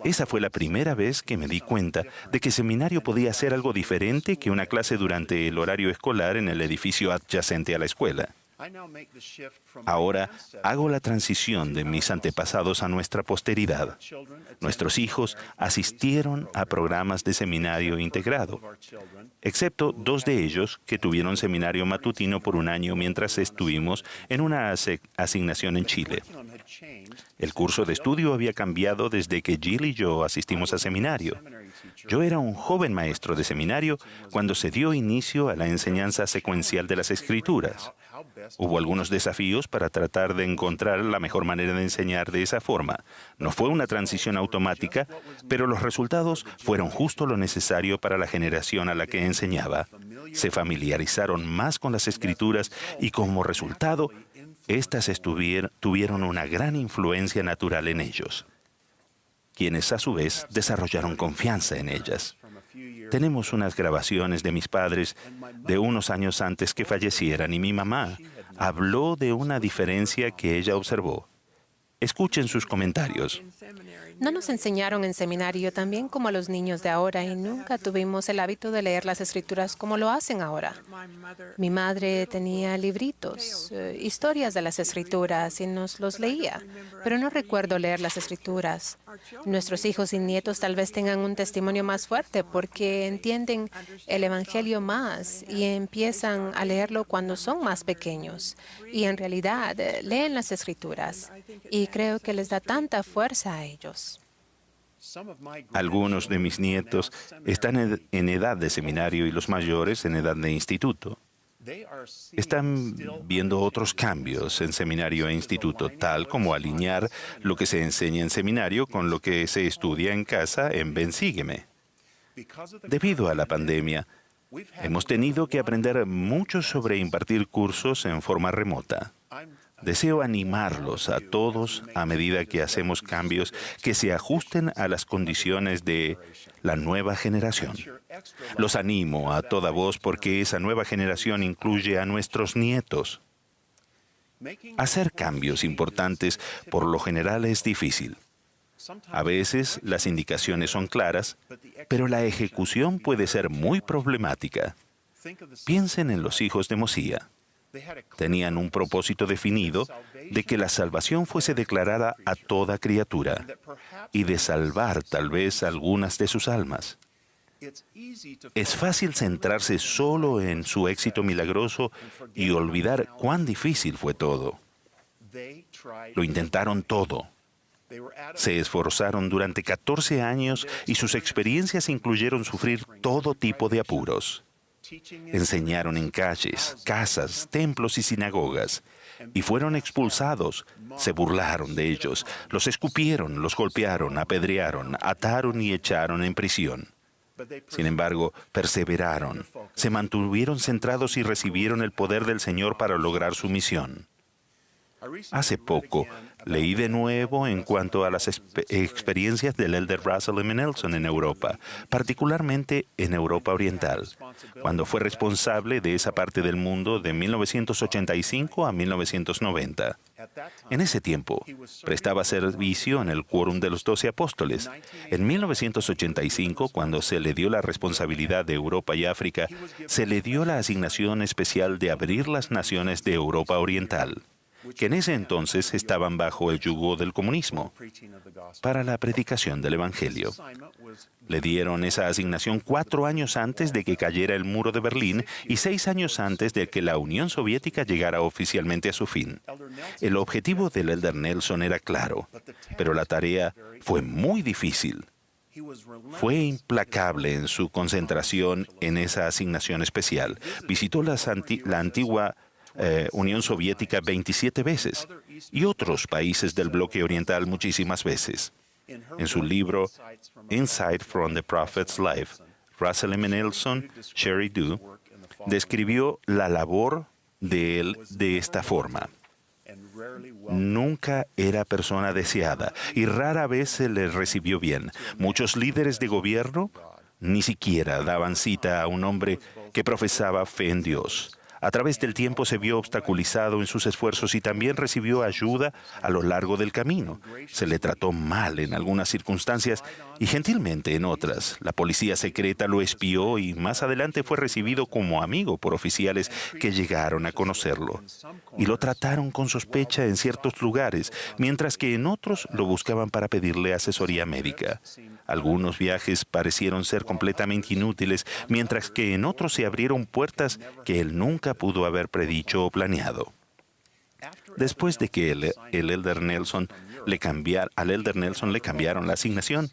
Esa fue la primera vez que me di cuenta de que seminario podía ser algo diferente que una clase durante el horario escolar en el edificio adyacente a la escuela. Ahora hago la transición de mis antepasados a nuestra posteridad. Nuestros hijos asistieron a programas de seminario integrado, excepto 2 de ellos que tuvieron seminario matutino por un año mientras estuvimos en una asignación en Chile. El curso de estudio había cambiado desde que Jill y yo asistimos a seminario. Yo era un joven maestro de seminario cuando se dio inicio a la enseñanza secuencial de las Escrituras. Hubo algunos desafíos para tratar de encontrar la mejor manera de enseñar de esa forma. No fue una transición automática, pero los resultados fueron justo lo necesario para la generación a la que enseñaba. Se familiarizaron más con las Escrituras y como resultado, éstas tuvieron una gran influencia natural en ellos, quienes a su vez desarrollaron confianza en ellas. Tenemos unas grabaciones de mis padres de unos años antes que fallecieran y mi mamá habló de una diferencia que ella observó. Escuchen sus comentarios. No nos enseñaron en seminario también como a los niños de ahora y nunca tuvimos el hábito de leer las escrituras como lo hacen ahora. Mi madre tenía libritos, historias de las escrituras y nos los leía, pero no recuerdo leer las escrituras. Nuestros hijos y nietos tal vez tengan un testimonio más fuerte porque entienden el Evangelio más y empiezan a leerlo cuando son más pequeños. Y en realidad leen las escrituras y creo que les da tanta fuerza a ellos. Algunos de mis nietos están en edad de seminario y los mayores en edad de instituto. Están viendo otros cambios en seminario e instituto, tal como alinear lo que se enseña en seminario con lo que se estudia en casa en Ven, Sígueme. Debido a la pandemia, hemos tenido que aprender mucho sobre impartir cursos en forma remota. Deseo animarlos a todos a medida que hacemos cambios que se ajusten a las condiciones de la nueva generación. Los animo a toda voz porque esa nueva generación incluye a nuestros nietos. Hacer cambios importantes por lo general es difícil. A veces las indicaciones son claras, pero la ejecución puede ser muy problemática. Piensen en los hijos de Mosía. Tenían un propósito definido de que la salvación fuese declarada a toda criatura y de salvar tal vez algunas de sus almas. Es fácil centrarse solo en su éxito milagroso y olvidar cuán difícil fue todo. Lo intentaron todo. Se esforzaron durante 14 años y sus experiencias incluyeron sufrir todo tipo de apuros. Enseñaron en calles, casas, templos y sinagogas, y fueron expulsados. Se burlaron de ellos, los escupieron, los golpearon, apedrearon, ataron y echaron en prisión. Sin embargo, perseveraron, se mantuvieron centrados y recibieron el poder del Señor para lograr su misión. Hace poco, leí de nuevo en cuanto a las experiencias del elder Russell M. Nelson en Europa, particularmente en Europa Oriental, cuando fue responsable de esa parte del mundo de 1985 a 1990. En ese tiempo, prestaba servicio en el Quórum de los 12 Apóstoles. En 1985, cuando se le dio la responsabilidad de Europa y África, se le dio la asignación especial de abrir las naciones de Europa Oriental, que en ese entonces estaban bajo el yugo del comunismo, para la predicación del Evangelio. Le dieron esa asignación 4 años antes de que cayera el muro de Berlín y 6 años antes de que la Unión Soviética llegara oficialmente a su fin. El objetivo del elder Nelson era claro, pero la tarea fue muy difícil. Fue implacable en su concentración en esa asignación especial. Visitó la antigua Unión Soviética 27 veces y otros países del bloque oriental muchísimas veces. En su libro Insight from the Prophet's Life, Russell M. Nelson, Sherry Du, describió la labor de él de esta forma. Nunca era persona deseada y rara vez se le recibió bien. Muchos líderes de gobierno ni siquiera daban cita a un hombre que profesaba fe en Dios. A través del tiempo se vio obstaculizado en sus esfuerzos y también recibió ayuda a lo largo del camino. Se le trató mal en algunas circunstancias y gentilmente en otras. La policía secreta lo espió y más adelante fue recibido como amigo por oficiales que llegaron a conocerlo. Y lo trataron con sospecha en ciertos lugares, mientras que en otros lo buscaban para pedirle asesoría médica. Algunos viajes parecieron ser completamente inútiles, mientras que en otros se abrieron puertas que él nunca pudo haber predicho o planeado. Después de que al elder Nelson le cambiaron la asignación,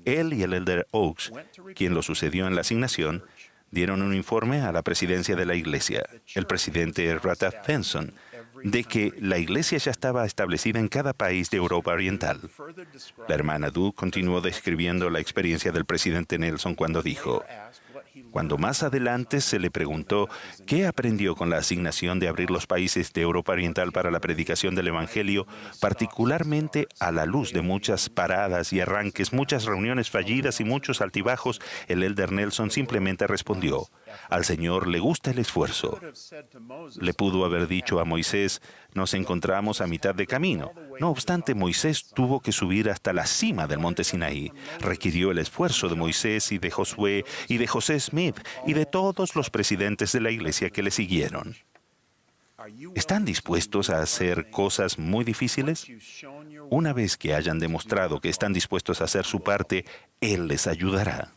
Él y el elder Oaks, quien lo sucedió en la asignación, dieron un informe a la presidencia de la iglesia, el presidente Rata Benson, de que la iglesia ya estaba establecida en cada país de Europa Oriental. La hermana Du continuó describiendo la experiencia del presidente Nelson cuando dijo: cuando más adelante se le preguntó qué aprendió con la asignación de abrir los países de Europa Oriental para la predicación del Evangelio, particularmente a la luz de muchas paradas y arranques, muchas reuniones fallidas y muchos altibajos, el elder Nelson simplemente respondió: al Señor le gusta el esfuerzo. Le pudo haber dicho a Moisés: nos encontramos a mitad de camino. No obstante, Moisés tuvo que subir hasta la cima del monte Sinaí. Requirió el esfuerzo de Moisés y de Josué y de José Smith y de todos los presidentes de la iglesia que le siguieron. ¿Están dispuestos a hacer cosas muy difíciles? Una vez que hayan demostrado que están dispuestos a hacer su parte, Él les ayudará.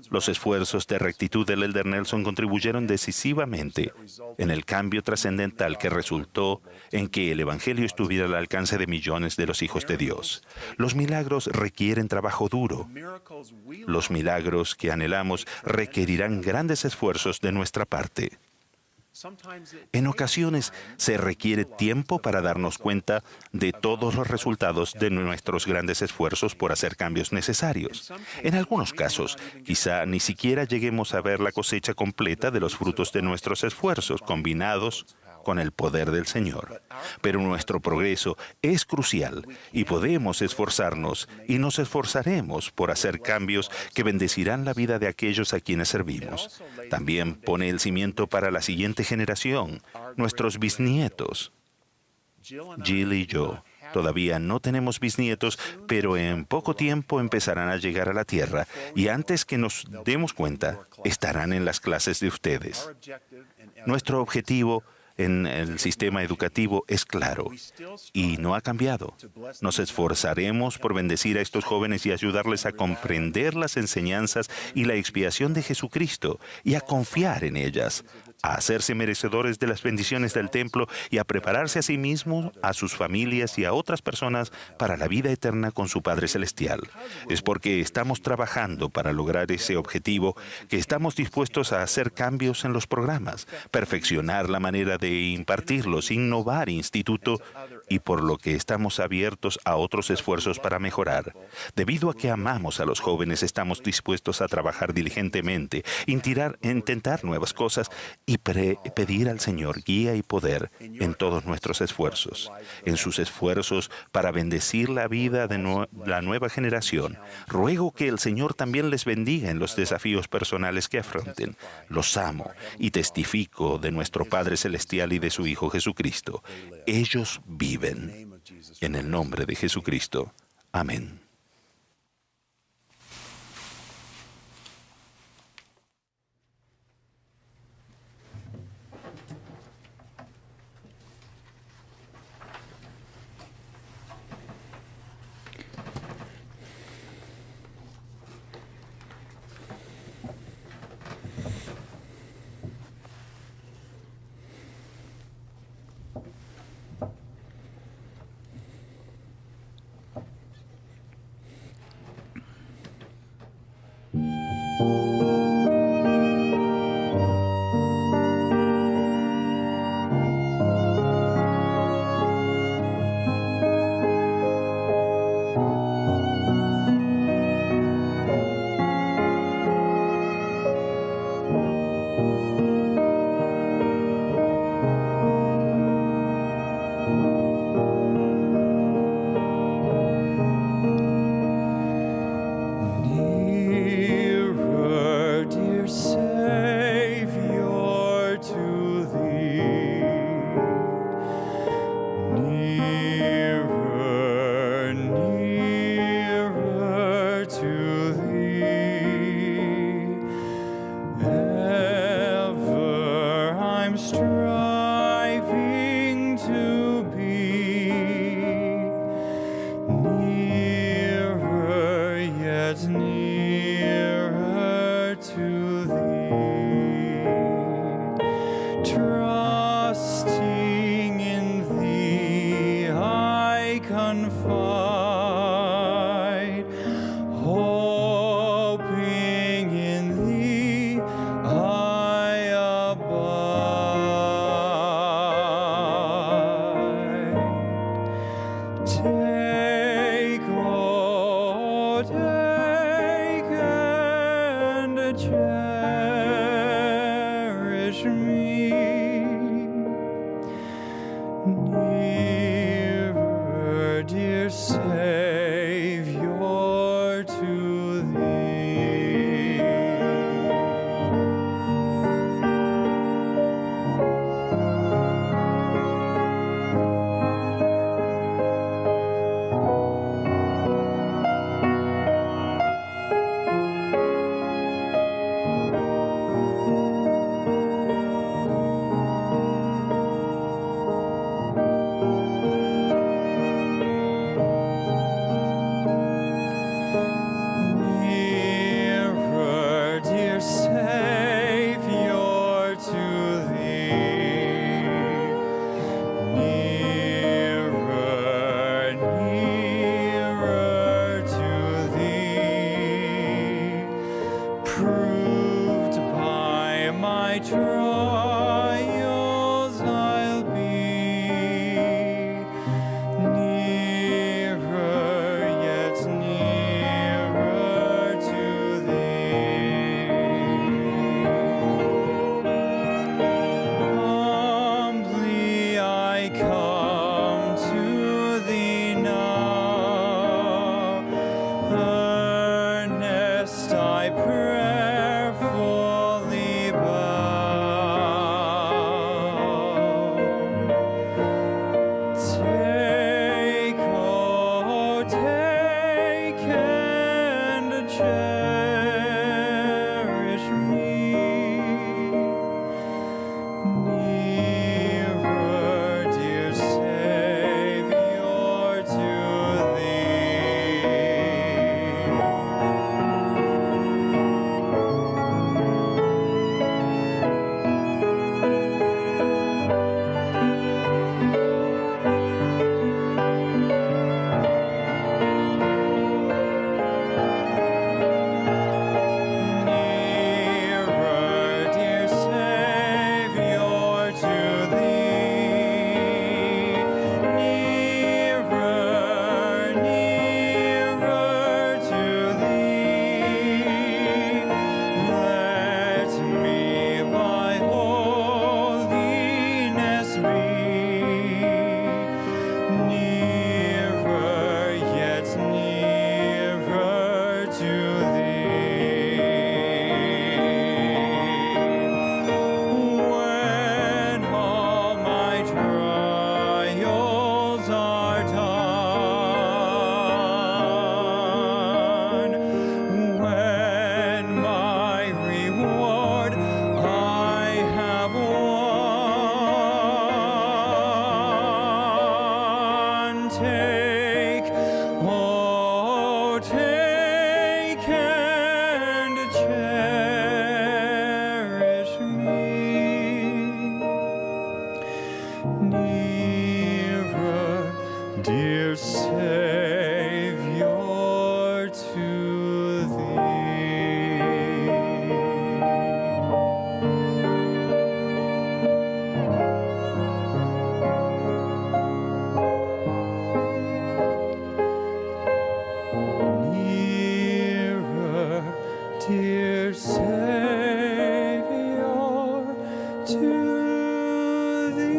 Los esfuerzos de rectitud del elder Nelson contribuyeron decisivamente en el cambio trascendental que resultó en que el Evangelio estuviera al alcance de millones de los hijos de Dios. Los milagros requieren trabajo duro. Los milagros que anhelamos requerirán grandes esfuerzos de nuestra parte. En ocasiones se requiere tiempo para darnos cuenta de todos los resultados de nuestros grandes esfuerzos por hacer cambios necesarios. En algunos casos, quizá ni siquiera lleguemos a ver la cosecha completa de los frutos de nuestros esfuerzos combinados con el poder del Señor. Pero nuestro progreso es crucial y podemos esforzarnos y nos esforzaremos por hacer cambios que bendecirán la vida de aquellos a quienes servimos. También pone el cimiento para la siguiente generación, nuestros bisnietos. Jill y yo todavía no tenemos bisnietos, pero en poco tiempo empezarán a llegar a la tierra y antes que nos demos cuenta, estarán en las clases de ustedes. Nuestro objetivo en el sistema educativo es claro y no ha cambiado. Nos esforzaremos por bendecir a estos jóvenes y ayudarles a comprender las enseñanzas y la expiación de Jesucristo y a confiar en ellas, a hacerse merecedores de las bendiciones del templo y a prepararse a sí mismos, a sus familias y a otras personas para la vida eterna con su Padre Celestial. Es porque estamos trabajando para lograr ese objetivo que estamos dispuestos a hacer cambios en los programas, perfeccionar la manera de impartirlos, innovar instituto y por lo que estamos abiertos a otros esfuerzos para mejorar. Debido a que amamos a los jóvenes, estamos dispuestos a trabajar diligentemente, intentar nuevas cosas y pedir al Señor guía y poder en todos nuestros esfuerzos. En sus esfuerzos para bendecir la vida de la nueva generación, ruego que el Señor también les bendiga en los desafíos personales que afronten. Los amo y testifico de nuestro Padre Celestial y de su Hijo Jesucristo. Ellos viven. En el nombre de Jesucristo. Amén. Nearer, dear Savior, to thee. Nearer, dear Savior, to thee. Nearer, nearer to thee. Proved by my trials I'll be. Nearer, yet nearer to thee. Humbly I come to thee now. Earnest I prayerfully bow. Take, oh, take and cherish me. Nearer, dear Savior, to thee. Nearer, dear Savior, to thee. Nearer, nearer to thee. Let me by holiness be. Nearer, yet nearer to thee. When all my trials are done, when my reward I have won, take, oh, take and cherish me. Nearer, dear Savior, to thee. Nearer, dear Savior, to thee.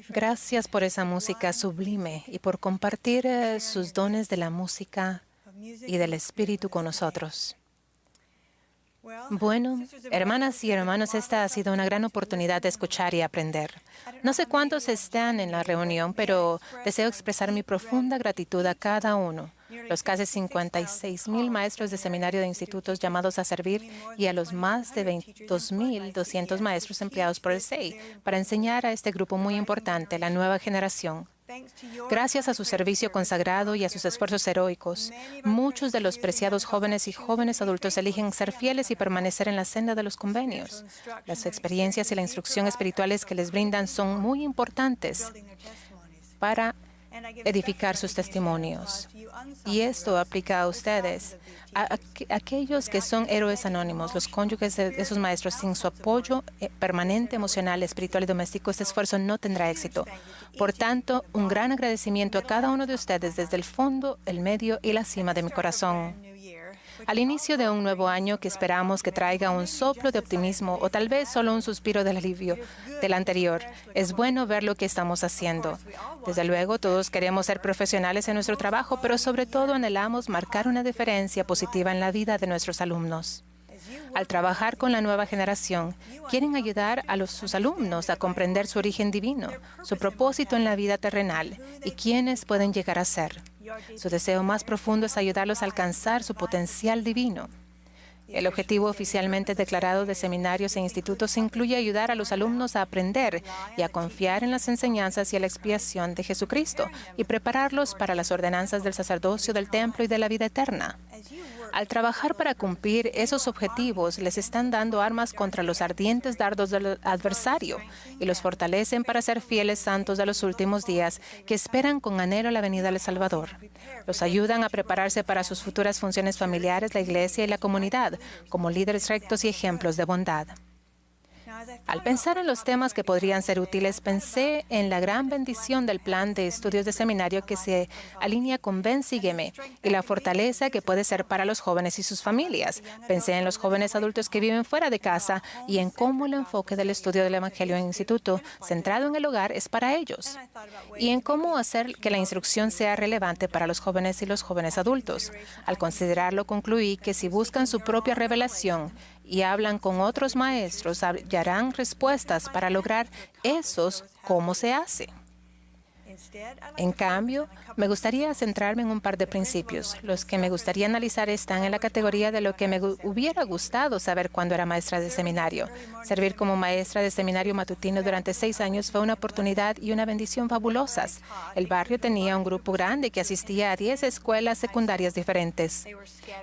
Gracias por esa música sublime y por compartir sus dones de la música y del espíritu con nosotros. Bueno, hermanas y hermanos, esta ha sido una gran oportunidad de escuchar y aprender. No sé cuántos están en la reunión, pero deseo expresar mi profunda gratitud a cada uno, los casi 56,000 maestros de seminario de institutos llamados a servir y a los más de 22,200 maestros empleados por el SEI para enseñar a este grupo muy importante, la nueva generación. Gracias a su servicio consagrado y a sus esfuerzos heroicos, muchos de los preciados jóvenes y jóvenes adultos eligen ser fieles y permanecer en la senda de los convenios. Las experiencias y la instrucción espirituales que les brindan son muy importantes para edificar sus testimonios. Y esto aplica a ustedes, a aquellos que son héroes anónimos, los cónyuges de esos maestros. Sin su apoyo permanente, emocional, espiritual y doméstico, este esfuerzo no tendrá éxito. Por tanto, un gran agradecimiento a cada uno de ustedes desde el fondo, el medio y la cima de mi corazón. Al inicio de un nuevo año que esperamos que traiga un soplo de optimismo o tal vez solo un suspiro del alivio del anterior, es bueno ver lo que estamos haciendo. Desde luego, todos queremos ser profesionales en nuestro trabajo, pero sobre todo anhelamos marcar una diferencia positiva en la vida de nuestros alumnos. Al trabajar con la nueva generación, quieren ayudar a sus alumnos a comprender su origen divino, su propósito en la vida terrenal y quiénes pueden llegar a ser. Su deseo más profundo es ayudarlos a alcanzar su potencial divino. El objetivo oficialmente declarado de seminarios e institutos incluye ayudar a los alumnos a aprender y a confiar en las enseñanzas y la expiación de Jesucristo y prepararlos para las ordenanzas del sacerdocio, del templo y de la vida eterna. Al trabajar para cumplir esos objetivos, les están dando armas contra los ardientes dardos del adversario y los fortalecen para ser fieles santos de los últimos días que esperan con anhelo la venida del Salvador. Los ayudan a prepararse para sus futuras funciones familiares, la iglesia y la comunidad, como líderes rectos y ejemplos de bondad. Al pensar en los temas que podrían ser útiles, pensé en la gran bendición del plan de estudios de seminario que se alinea con Ven, Sígueme y la fortaleza que puede ser para los jóvenes y sus familias. Pensé en los jóvenes adultos que viven fuera de casa y en cómo el enfoque del estudio del Evangelio en instituto, centrado en el hogar, es para ellos. Y en cómo hacer que la instrucción sea relevante para los jóvenes y los jóvenes adultos. Al considerarlo, concluí que si buscan su propia revelación y hablan con otros maestros, hallarán respuestas para lograr esos cómo se hace. En cambio, me gustaría centrarme en un par de principios. Los que me gustaría analizar están en la categoría de lo que me hubiera gustado saber cuando era maestra de seminario. Servir como maestra de seminario matutino durante 6 años fue una oportunidad y una bendición fabulosas. El barrio tenía un grupo grande que asistía a 10 escuelas secundarias diferentes.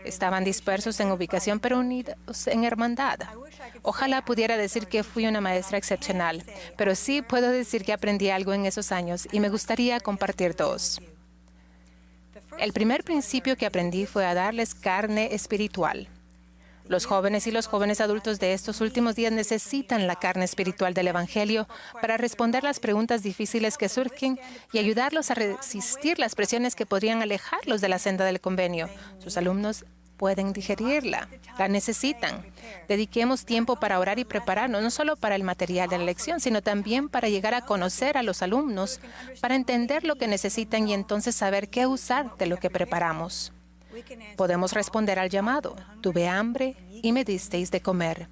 Estaban dispersos en ubicación, pero unidos en hermandad. Ojalá pudiera decir que fui una maestra excepcional, pero sí puedo decir que aprendí algo en esos años y me gustaría compartir dos. El primer principio que aprendí fue a darles carne espiritual. Los jóvenes y los jóvenes adultos de estos últimos días necesitan la carne espiritual del Evangelio para responder las preguntas difíciles que surgen y ayudarlos a resistir las presiones que podrían alejarlos de la senda del convenio. Sus alumnos pueden digerirla, la necesitan. Dediquemos tiempo para orar y prepararnos, no solo para el material de la lección, sino también para llegar a conocer a los alumnos, para entender lo que necesitan y entonces saber qué usar de lo que preparamos. Podemos responder al llamado. Tuve hambre y me disteis de comer.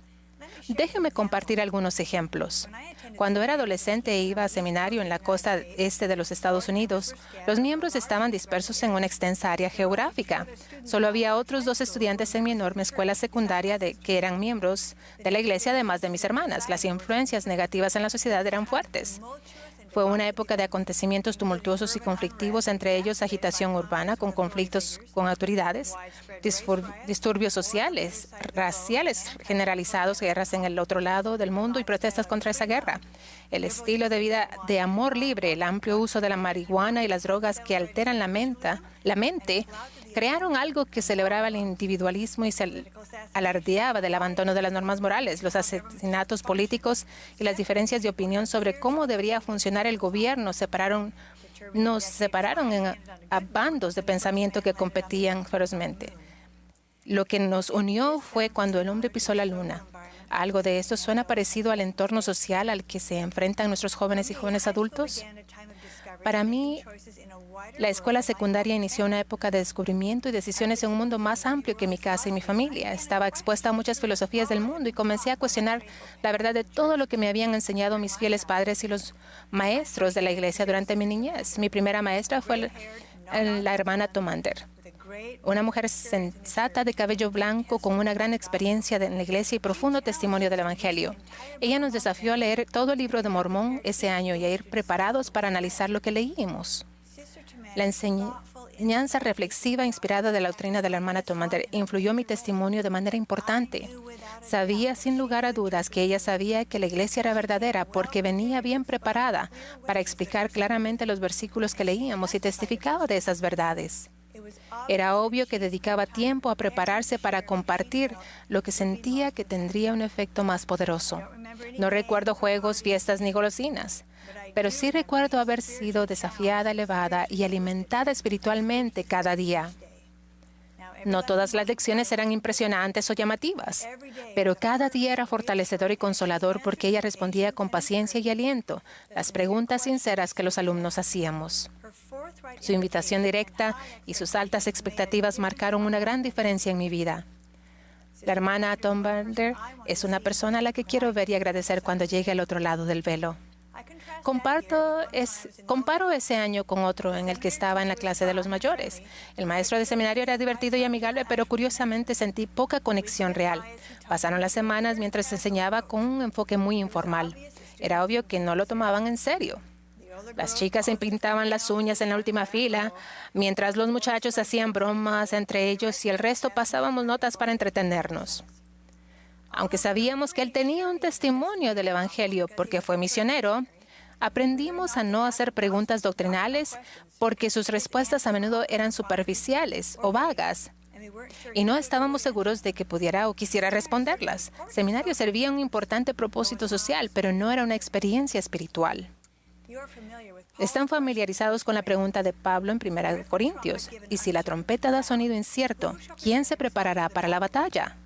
Déjenme compartir algunos ejemplos. Cuando era adolescente e iba a seminario en la costa este de los Estados Unidos, los miembros estaban dispersos en una extensa área geográfica. Solo había otros 2 estudiantes en mi enorme escuela secundaria que eran miembros de la iglesia, además de mis hermanas. Las influencias negativas en la sociedad eran fuertes. Fue una época de acontecimientos tumultuosos y conflictivos, entre ellos agitación urbana con conflictos con autoridades, disturbios sociales, raciales generalizados, guerras en el otro lado del mundo y protestas contra esa guerra. El estilo de vida de amor libre, el amplio uso de la marihuana y las drogas que alteran la mente, crearon algo que celebraba el individualismo y se alardeaba del abandono de las normas morales. Los asesinatos políticos y las diferencias de opinión sobre cómo debería funcionar el gobierno nos separaron a bandos de pensamiento que competían ferozmente. Lo que nos unió fue cuando el hombre pisó la luna. ¿Algo de esto suena parecido al entorno social al que se enfrentan nuestros jóvenes y jóvenes adultos? Para mí, la escuela secundaria inició una época de descubrimiento y decisiones en un mundo más amplio que mi casa y mi familia. Estaba expuesta a muchas filosofías del mundo y comencé a cuestionar la verdad de todo lo que me habían enseñado mis fieles padres y los maestros de la iglesia durante mi niñez. Mi primera maestra fue la hermana Tomander, una mujer sensata de cabello blanco con una gran experiencia en la iglesia y profundo testimonio del Evangelio. Ella nos desafió a leer todo el libro de Mormón ese año y a ir preparados para analizar lo que leímos. La enseñanza reflexiva inspirada de la doctrina de la hermana Tomander influyó en mi testimonio de manera importante. Sabía sin lugar a dudas que ella sabía que la iglesia era verdadera porque venía bien preparada para explicar claramente los versículos que leíamos y testificaba de esas verdades. Era obvio que dedicaba tiempo a prepararse para compartir lo que sentía que tendría un efecto más poderoso. No recuerdo juegos, fiestas ni golosinas, pero sí recuerdo haber sido desafiada, elevada y alimentada espiritualmente cada día. No todas las lecciones eran impresionantes o llamativas, pero cada día era fortalecedor y consolador porque ella respondía con paciencia y aliento las preguntas sinceras que los alumnos hacíamos. Su invitación directa y sus altas expectativas marcaron una gran diferencia en mi vida. La hermana Tomander es una persona a la que quiero ver y agradecer cuando llegue al otro lado del velo. Comparo ese año con otro en el que estaba en la clase de los mayores. El maestro de seminario era divertido y amigable, pero curiosamente sentí poca conexión real. Pasaron las semanas mientras enseñaba con un enfoque muy informal. Era obvio que no lo tomaban en serio. Las chicas se pintaban las uñas en la última fila, mientras los muchachos hacían bromas entre ellos y el resto pasábamos notas para entretenernos. Aunque sabíamos que él tenía un testimonio del Evangelio porque fue misionero, aprendimos a no hacer preguntas doctrinales porque sus respuestas a menudo eran superficiales o vagas y no estábamos seguros de que pudiera o quisiera responderlas. Seminario servía a un importante propósito social, pero no era una experiencia espiritual. Están familiarizados con la pregunta de Pablo en 1 Corintios. Y si la trompeta da sonido incierto, ¿quién se preparará para la batalla?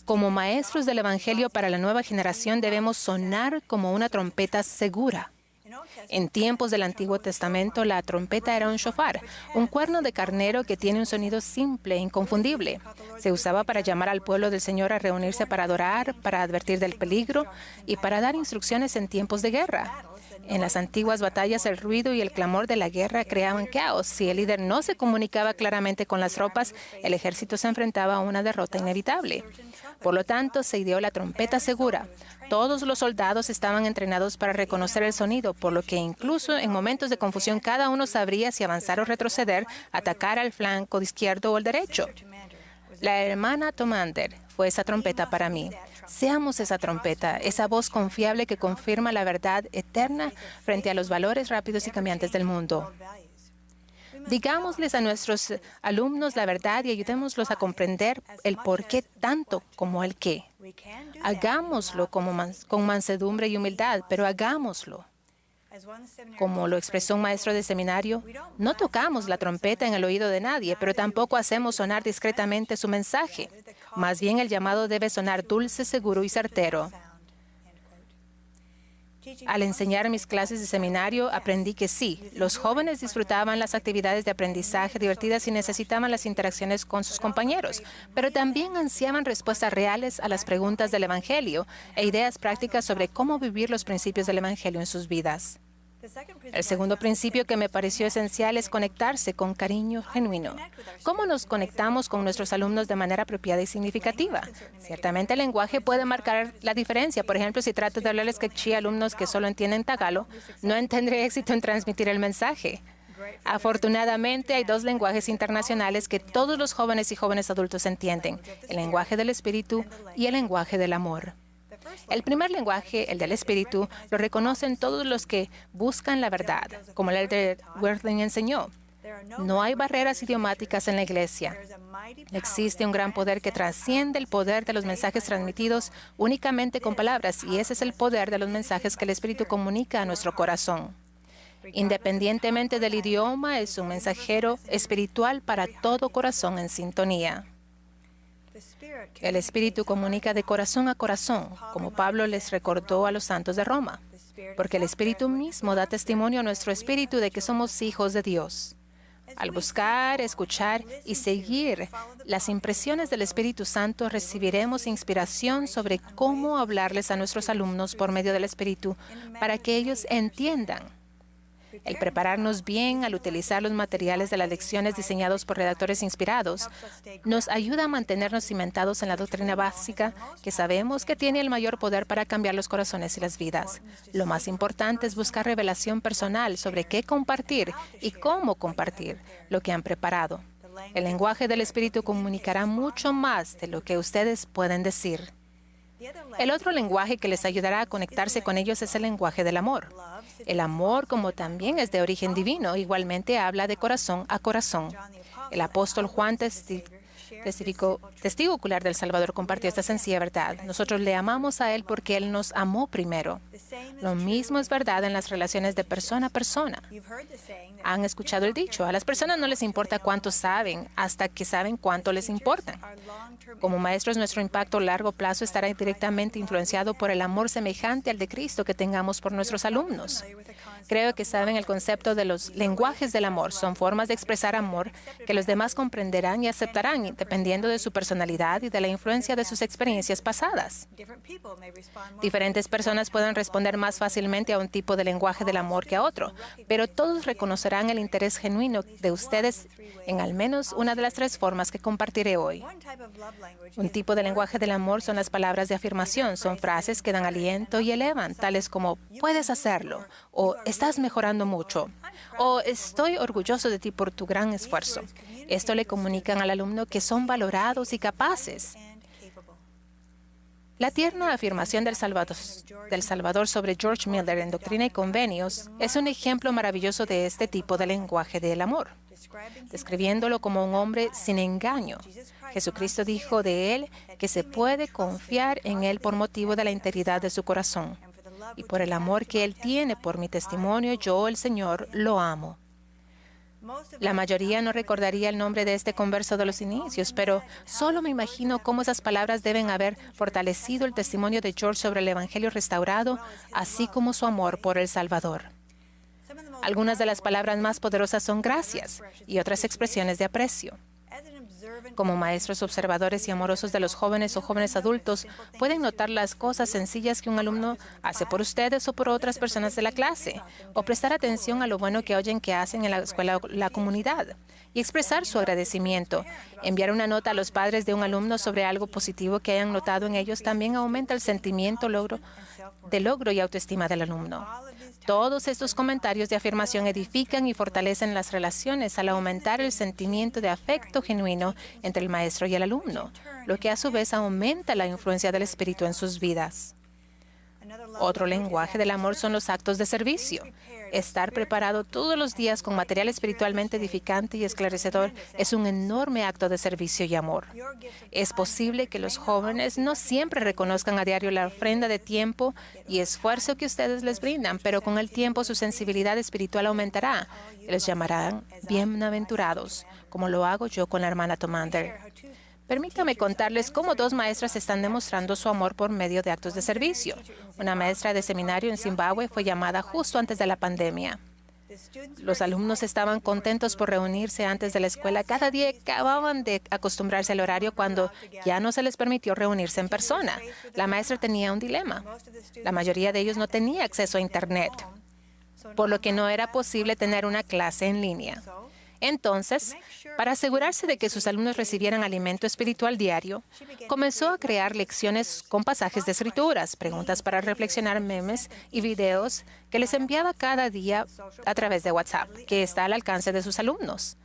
Como maestros del Evangelio para la nueva generación debemos sonar como una trompeta segura. En tiempos del Antiguo Testamento, la trompeta era un shofar, un cuerno de carnero que tiene un sonido simple e inconfundible. Se usaba para llamar al pueblo del Señor a reunirse para adorar, para advertir del peligro y para dar instrucciones en tiempos de guerra. En las antiguas batallas, el ruido y el clamor de la guerra creaban caos. Si el líder no se comunicaba claramente con las tropas, el ejército se enfrentaba a una derrota inevitable. Por lo tanto, se ideó la trompeta segura. Todos los soldados estaban entrenados para reconocer el sonido, por lo que incluso en momentos de confusión cada uno sabría si avanzar o retroceder, atacar al flanco izquierdo o el derecho. La hermana Tomander fue esa trompeta para mí. Seamos esa trompeta, esa voz confiable que confirma la verdad eterna frente a los valores rápidos y cambiantes del mundo. Digámosles a nuestros alumnos la verdad y ayudémoslos a comprender el por qué tanto como el qué. Hagámoslo con mansedumbre y humildad, pero hagámoslo. Como lo expresó un maestro de seminario, no tocamos la trompeta en el oído de nadie, pero tampoco hacemos sonar discretamente su mensaje. Más bien, el llamado debe sonar dulce, seguro y certero. Al enseñar mis clases de seminario, aprendí que sí, los jóvenes disfrutaban las actividades de aprendizaje divertidas y necesitaban las interacciones con sus compañeros, pero también ansiaban respuestas reales a las preguntas del Evangelio e ideas prácticas sobre cómo vivir los principios del Evangelio en sus vidas. El segundo principio que me pareció esencial es conectarse con cariño genuino. ¿Cómo nos conectamos con nuestros alumnos de manera apropiada y significativa? Ciertamente el lenguaje puede marcar la diferencia. Por ejemplo, si trato de hablarles quechua a alumnos que solo entienden tagalo, no tendré éxito en transmitir el mensaje. Afortunadamente, hay dos lenguajes internacionales que todos los jóvenes y jóvenes adultos entienden: el lenguaje del espíritu y el lenguaje del amor. El primer lenguaje, el del espíritu, lo reconocen todos los que buscan la verdad, como el elder Worthing enseñó. No hay barreras idiomáticas en la iglesia. Existe un gran poder que trasciende el poder de los mensajes transmitidos únicamente con palabras, y ese es el poder de los mensajes que el Espíritu comunica a nuestro corazón. Independientemente del idioma, es un mensajero espiritual para todo corazón en sintonía. El Espíritu comunica de corazón a corazón, como Pablo les recordó a los santos de Roma, porque el Espíritu mismo da testimonio a nuestro espíritu de que somos hijos de Dios. Al buscar, escuchar y seguir las impresiones del Espíritu Santo, recibiremos inspiración sobre cómo hablarles a nuestros alumnos por medio del Espíritu para que ellos entiendan El prepararnos bien al utilizar los materiales de las lecciones diseñados por redactores inspirados nos ayuda a mantenernos cimentados en la doctrina básica que sabemos que tiene el mayor poder para cambiar los corazones y las vidas. Lo más importante es buscar revelación personal sobre qué compartir y cómo compartir lo que han preparado. El lenguaje del Espíritu comunicará mucho más de lo que ustedes pueden decir. El otro lenguaje que les ayudará a conectarse con ellos es el lenguaje del amor. El amor, como también es de origen divino, igualmente habla de corazón a corazón. El apóstol Juan, testigo ocular del Salvador, compartió esta sencilla verdad. Nosotros le amamos a Él porque Él nos amó primero. Lo mismo es verdad en las relaciones de persona a persona. Han escuchado el dicho, a las personas no les importa cuánto saben, hasta que saben cuánto les importa. Como maestros, nuestro impacto a largo plazo estará directamente influenciado por el amor semejante al de Cristo que tengamos por nuestros alumnos. Creo que saben el concepto de los lenguajes del amor. Son formas de expresar amor que los demás comprenderán y aceptarán, dependiendo de su personalidad y de la influencia de sus experiencias pasadas. Diferentes personas pueden responder más fácilmente a un tipo de lenguaje del amor que a otro, pero todos reconocerán el interés genuino de ustedes en al menos una de las tres formas que compartiré hoy. Un tipo de lenguaje del amor son las palabras de afirmación. Son frases que dan aliento y elevan, tales como «puedes hacerlo» o «estás mejorando mucho» o «estoy orgulloso de ti por tu gran esfuerzo». Esto le comunican al alumno que son valorados y capaces. La tierna afirmación del Salvador sobre George Miller en Doctrina y Convenios es un ejemplo maravilloso de este tipo de lenguaje del amor. Describiéndolo como un hombre sin engaño, Jesucristo dijo de él que se puede confiar en él por motivo de la integridad de su corazón. Y por el amor que él tiene por mi testimonio, yo, el Señor, lo amo. La mayoría no recordaría el nombre de este converso de los inicios, pero solo me imagino cómo esas palabras deben haber fortalecido el testimonio de George sobre el Evangelio restaurado, así como su amor por el Salvador. Algunas de las palabras más poderosas son gracias y otras expresiones de aprecio. Como maestros observadores y amorosos de los jóvenes o jóvenes adultos, pueden notar las cosas sencillas que un alumno hace por ustedes o por otras personas de la clase, o prestar atención a lo bueno que oyen que hacen en la escuela o la comunidad, y expresar su agradecimiento. Enviar una nota a los padres de un alumno sobre algo positivo que hayan notado en ellos también aumenta el sentimiento de logro y autoestima del alumno. Todos estos comentarios de afirmación edifican y fortalecen las relaciones al aumentar el sentimiento de afecto genuino entre el maestro y el alumno, lo que a su vez aumenta la influencia del Espíritu en sus vidas. Otro lenguaje del amor son los actos de servicio. Estar preparado todos los días con material espiritualmente edificante y esclarecedor es un enorme acto de servicio y amor. Es posible que los jóvenes no siempre reconozcan a diario la ofrenda de tiempo y esfuerzo que ustedes les brindan, pero con el tiempo su sensibilidad espiritual aumentará y les llamarán bienaventurados, como lo hago yo con la hermana Tomander. Permítame contarles cómo dos maestras están demostrando su amor por medio de actos de servicio. Una maestra de seminario en Zimbabue fue llamada justo antes de la pandemia. Los alumnos estaban contentos por reunirse antes de la escuela cada día y acababan de acostumbrarse al horario cuando ya no se les permitió reunirse en persona. La maestra tenía un dilema. La mayoría de ellos no tenía acceso a Internet, por lo que no era posible tener una clase en línea. Entonces, para asegurarse de que sus alumnos recibieran alimento espiritual diario, comenzó a crear lecciones con pasajes de escrituras, preguntas para reflexionar, memes y videos que les enviaba cada día a través de WhatsApp, que está al alcance de sus alumnos,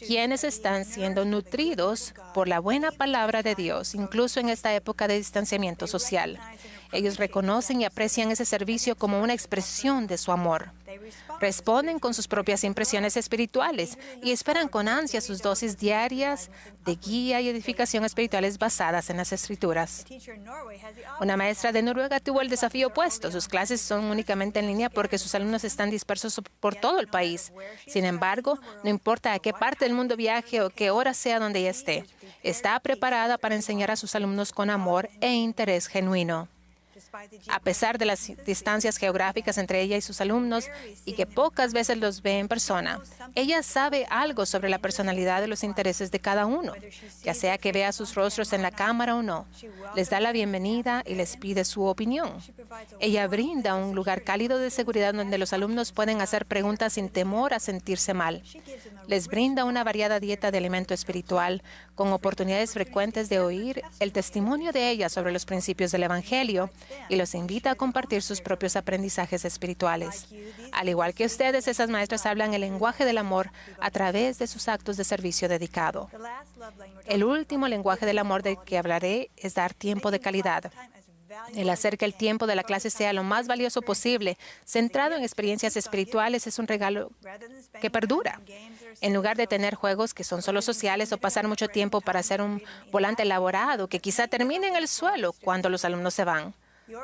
quienes están siendo nutridos por la buena palabra de Dios, incluso en esta época de distanciamiento social. Ellos reconocen y aprecian ese servicio como una expresión de su amor. Responden con sus propias impresiones espirituales y esperan con ansia sus dosis diarias de guía y edificación espirituales basadas en las Escrituras. Una maestra de Noruega tuvo el desafío opuesto. Sus clases son únicamente en línea porque sus alumnos están dispersos por todo el país. Sin embargo, no importa a qué parte del mundo viaje o qué hora sea donde ella esté, está preparada para enseñar a sus alumnos con amor e interés genuino. A pesar de las distancias geográficas entre ella y sus alumnos y que pocas veces los ve en persona, ella sabe algo sobre la personalidad de los intereses de cada uno, ya sea que vea sus rostros en la cámara o no. Les da la bienvenida y les pide su opinión. Ella brinda un lugar cálido de seguridad donde los alumnos pueden hacer preguntas sin temor a sentirse mal. Les brinda una variada dieta de alimento espiritual, con oportunidades frecuentes de oír el testimonio de ella sobre los principios del Evangelio, y los invita a compartir sus propios aprendizajes espirituales. Al igual que ustedes, esas maestras hablan el lenguaje del amor a través de sus actos de servicio dedicado. El último lenguaje del amor del que hablaré es dar tiempo de calidad. El hacer que el tiempo de la clase sea lo más valioso posible, centrado en experiencias espirituales, es un regalo que perdura. En lugar de tener juegos que son solo sociales o pasar mucho tiempo para hacer un volante elaborado que quizá termine en el suelo cuando los alumnos se van.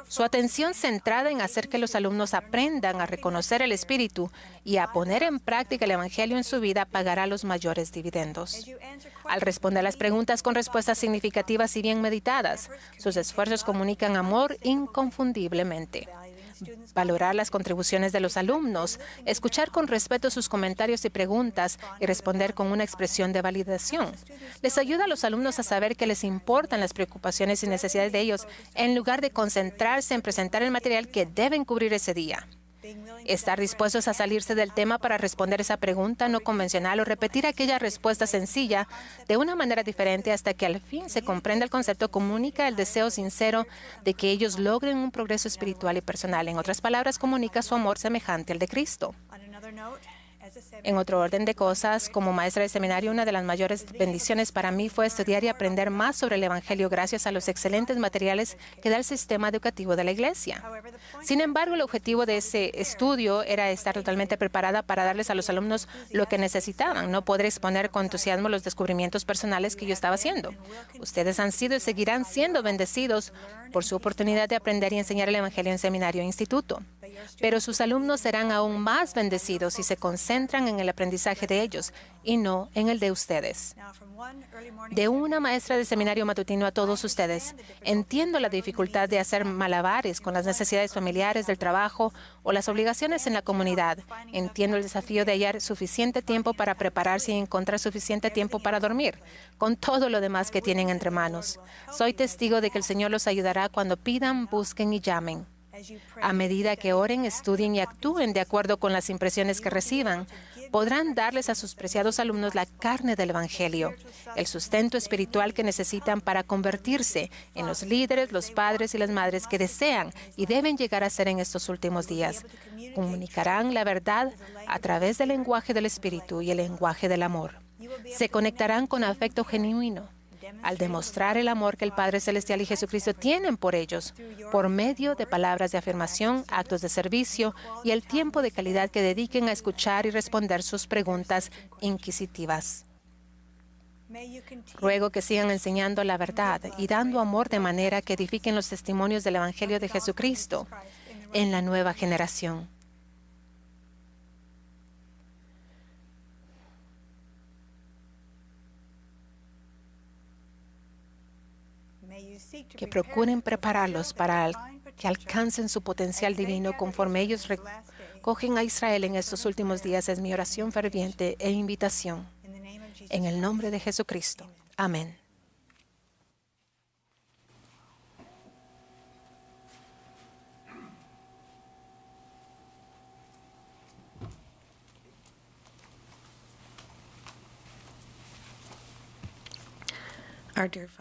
Su atención centrada en hacer que los alumnos aprendan a reconocer el Espíritu y a poner en práctica el Evangelio en su vida pagará los mayores dividendos. Al responder las preguntas con respuestas significativas y bien meditadas, sus esfuerzos comunican amor inconfundiblemente. Valorar las contribuciones de los alumnos, escuchar con respeto sus comentarios y preguntas y responder con una expresión de validación. Les ayuda a los alumnos a saber que les importan las preocupaciones y necesidades de ellos, en lugar de concentrarse en presentar el material que deben cubrir ese día. Estar dispuestos a salirse del tema para responder esa pregunta no convencional o repetir aquella respuesta sencilla de una manera diferente hasta que al fin se comprenda el concepto comunica el deseo sincero de que ellos logren un progreso espiritual y personal. En otras palabras, comunica su amor semejante al de Cristo. En otro orden de cosas, como maestra de seminario, una de las mayores bendiciones para mí fue estudiar y aprender más sobre el Evangelio gracias a los excelentes materiales que da el sistema educativo de la Iglesia. Sin embargo, el objetivo de ese estudio era estar totalmente preparada para darles a los alumnos lo que necesitaban, no poder exponer con entusiasmo los descubrimientos personales que yo estaba haciendo. Ustedes han sido y seguirán siendo bendecidos por su oportunidad de aprender y enseñar el Evangelio en seminario e instituto. Pero sus alumnos serán aún más bendecidos si se concentran en el aprendizaje de ellos y no en el de ustedes. De una maestra de seminario matutino a todos ustedes, entiendo la dificultad de hacer malabares con las necesidades familiares del trabajo o las obligaciones en la comunidad. Entiendo el desafío de hallar suficiente tiempo para prepararse y encontrar suficiente tiempo para dormir, con todo lo demás que tienen entre manos. Soy testigo de que el Señor los ayudará cuando pidan, busquen y llamen. A medida que oren, estudien y actúen de acuerdo con las impresiones que reciban, podrán darles a sus preciados alumnos la carne del Evangelio, el sustento espiritual que necesitan para convertirse en los líderes, los padres y las madres que desean y deben llegar a ser en estos últimos días. Comunicarán la verdad a través del lenguaje del Espíritu y el lenguaje del amor. Se conectarán con afecto genuino al demostrar el amor que el Padre Celestial y Jesucristo tienen por ellos, por medio de palabras de afirmación, actos de servicio y el tiempo de calidad que dediquen a escuchar y responder sus preguntas inquisitivas. Ruego que sigan enseñando la verdad y dando amor de manera que edifiquen los testimonios del Evangelio de Jesucristo en la nueva generación. Que procuren prepararlos para que alcancen su potencial divino conforme ellos recogen a Israel en estos últimos días. Es mi oración ferviente e invitación. En el nombre de Jesucristo. Amén.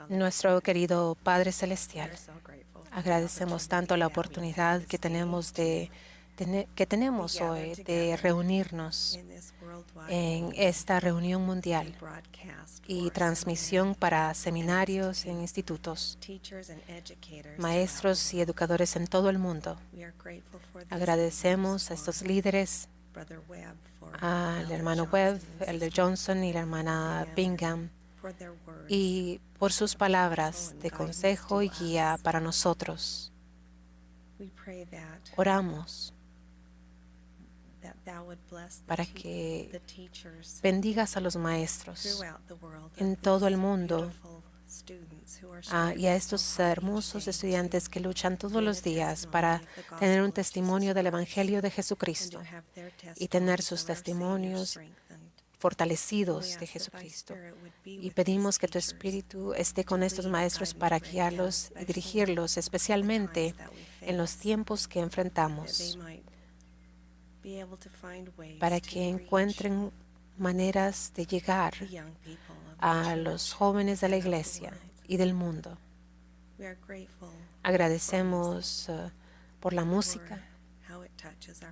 Nuestro querido Padre Celestial, agradecemos tanto la oportunidad que tenemos hoy de reunirnos en esta reunión mundial y transmisión para seminarios en institutos, maestros y educadores en todo el mundo. Agradecemos a estos líderes, al hermano Webb, el de Johnson y la hermana Bingham, y por sus palabras de consejo y guía para nosotros. Oramos para que bendigas a los maestros en todo el mundo y a estos hermosos estudiantes que luchan todos los días para tener un testimonio del Evangelio de Jesucristo y tener sus testimonios fortalecidos de Jesucristo. Y pedimos que tu Espíritu esté con estos maestros para guiarlos y dirigirlos, especialmente en los tiempos que enfrentamos, para que encuentren maneras de llegar a los jóvenes de la iglesia y del mundo. Agradecemos por la música,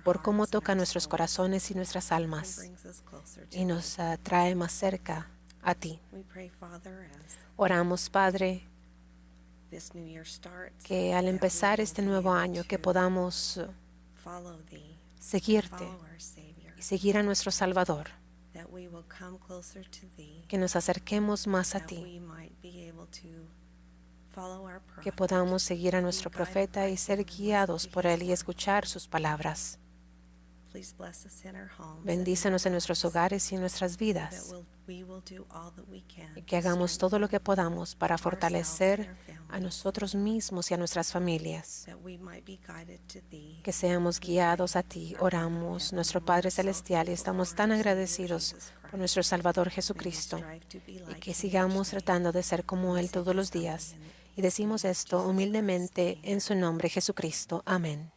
por cómo toca nuestros corazones y nuestras almas y nos trae más cerca a ti. Oramos, Padre, que al empezar este nuevo año que podamos seguirte y seguir a nuestro Salvador, que nos acerquemos más a ti, que podamos seguir a nuestro profeta y ser guiados por él y escuchar sus palabras. Bendícenos en nuestros hogares y en nuestras vidas, y que hagamos todo lo que podamos para fortalecer a nosotros mismos y a nuestras familias, que seamos guiados a ti. Oramos, nuestro Padre Celestial, y estamos tan agradecidos por nuestro Salvador Jesucristo, y que sigamos tratando de ser como Él todos los días. Y decimos esto humildemente en su nombre, Jesucristo. Amén.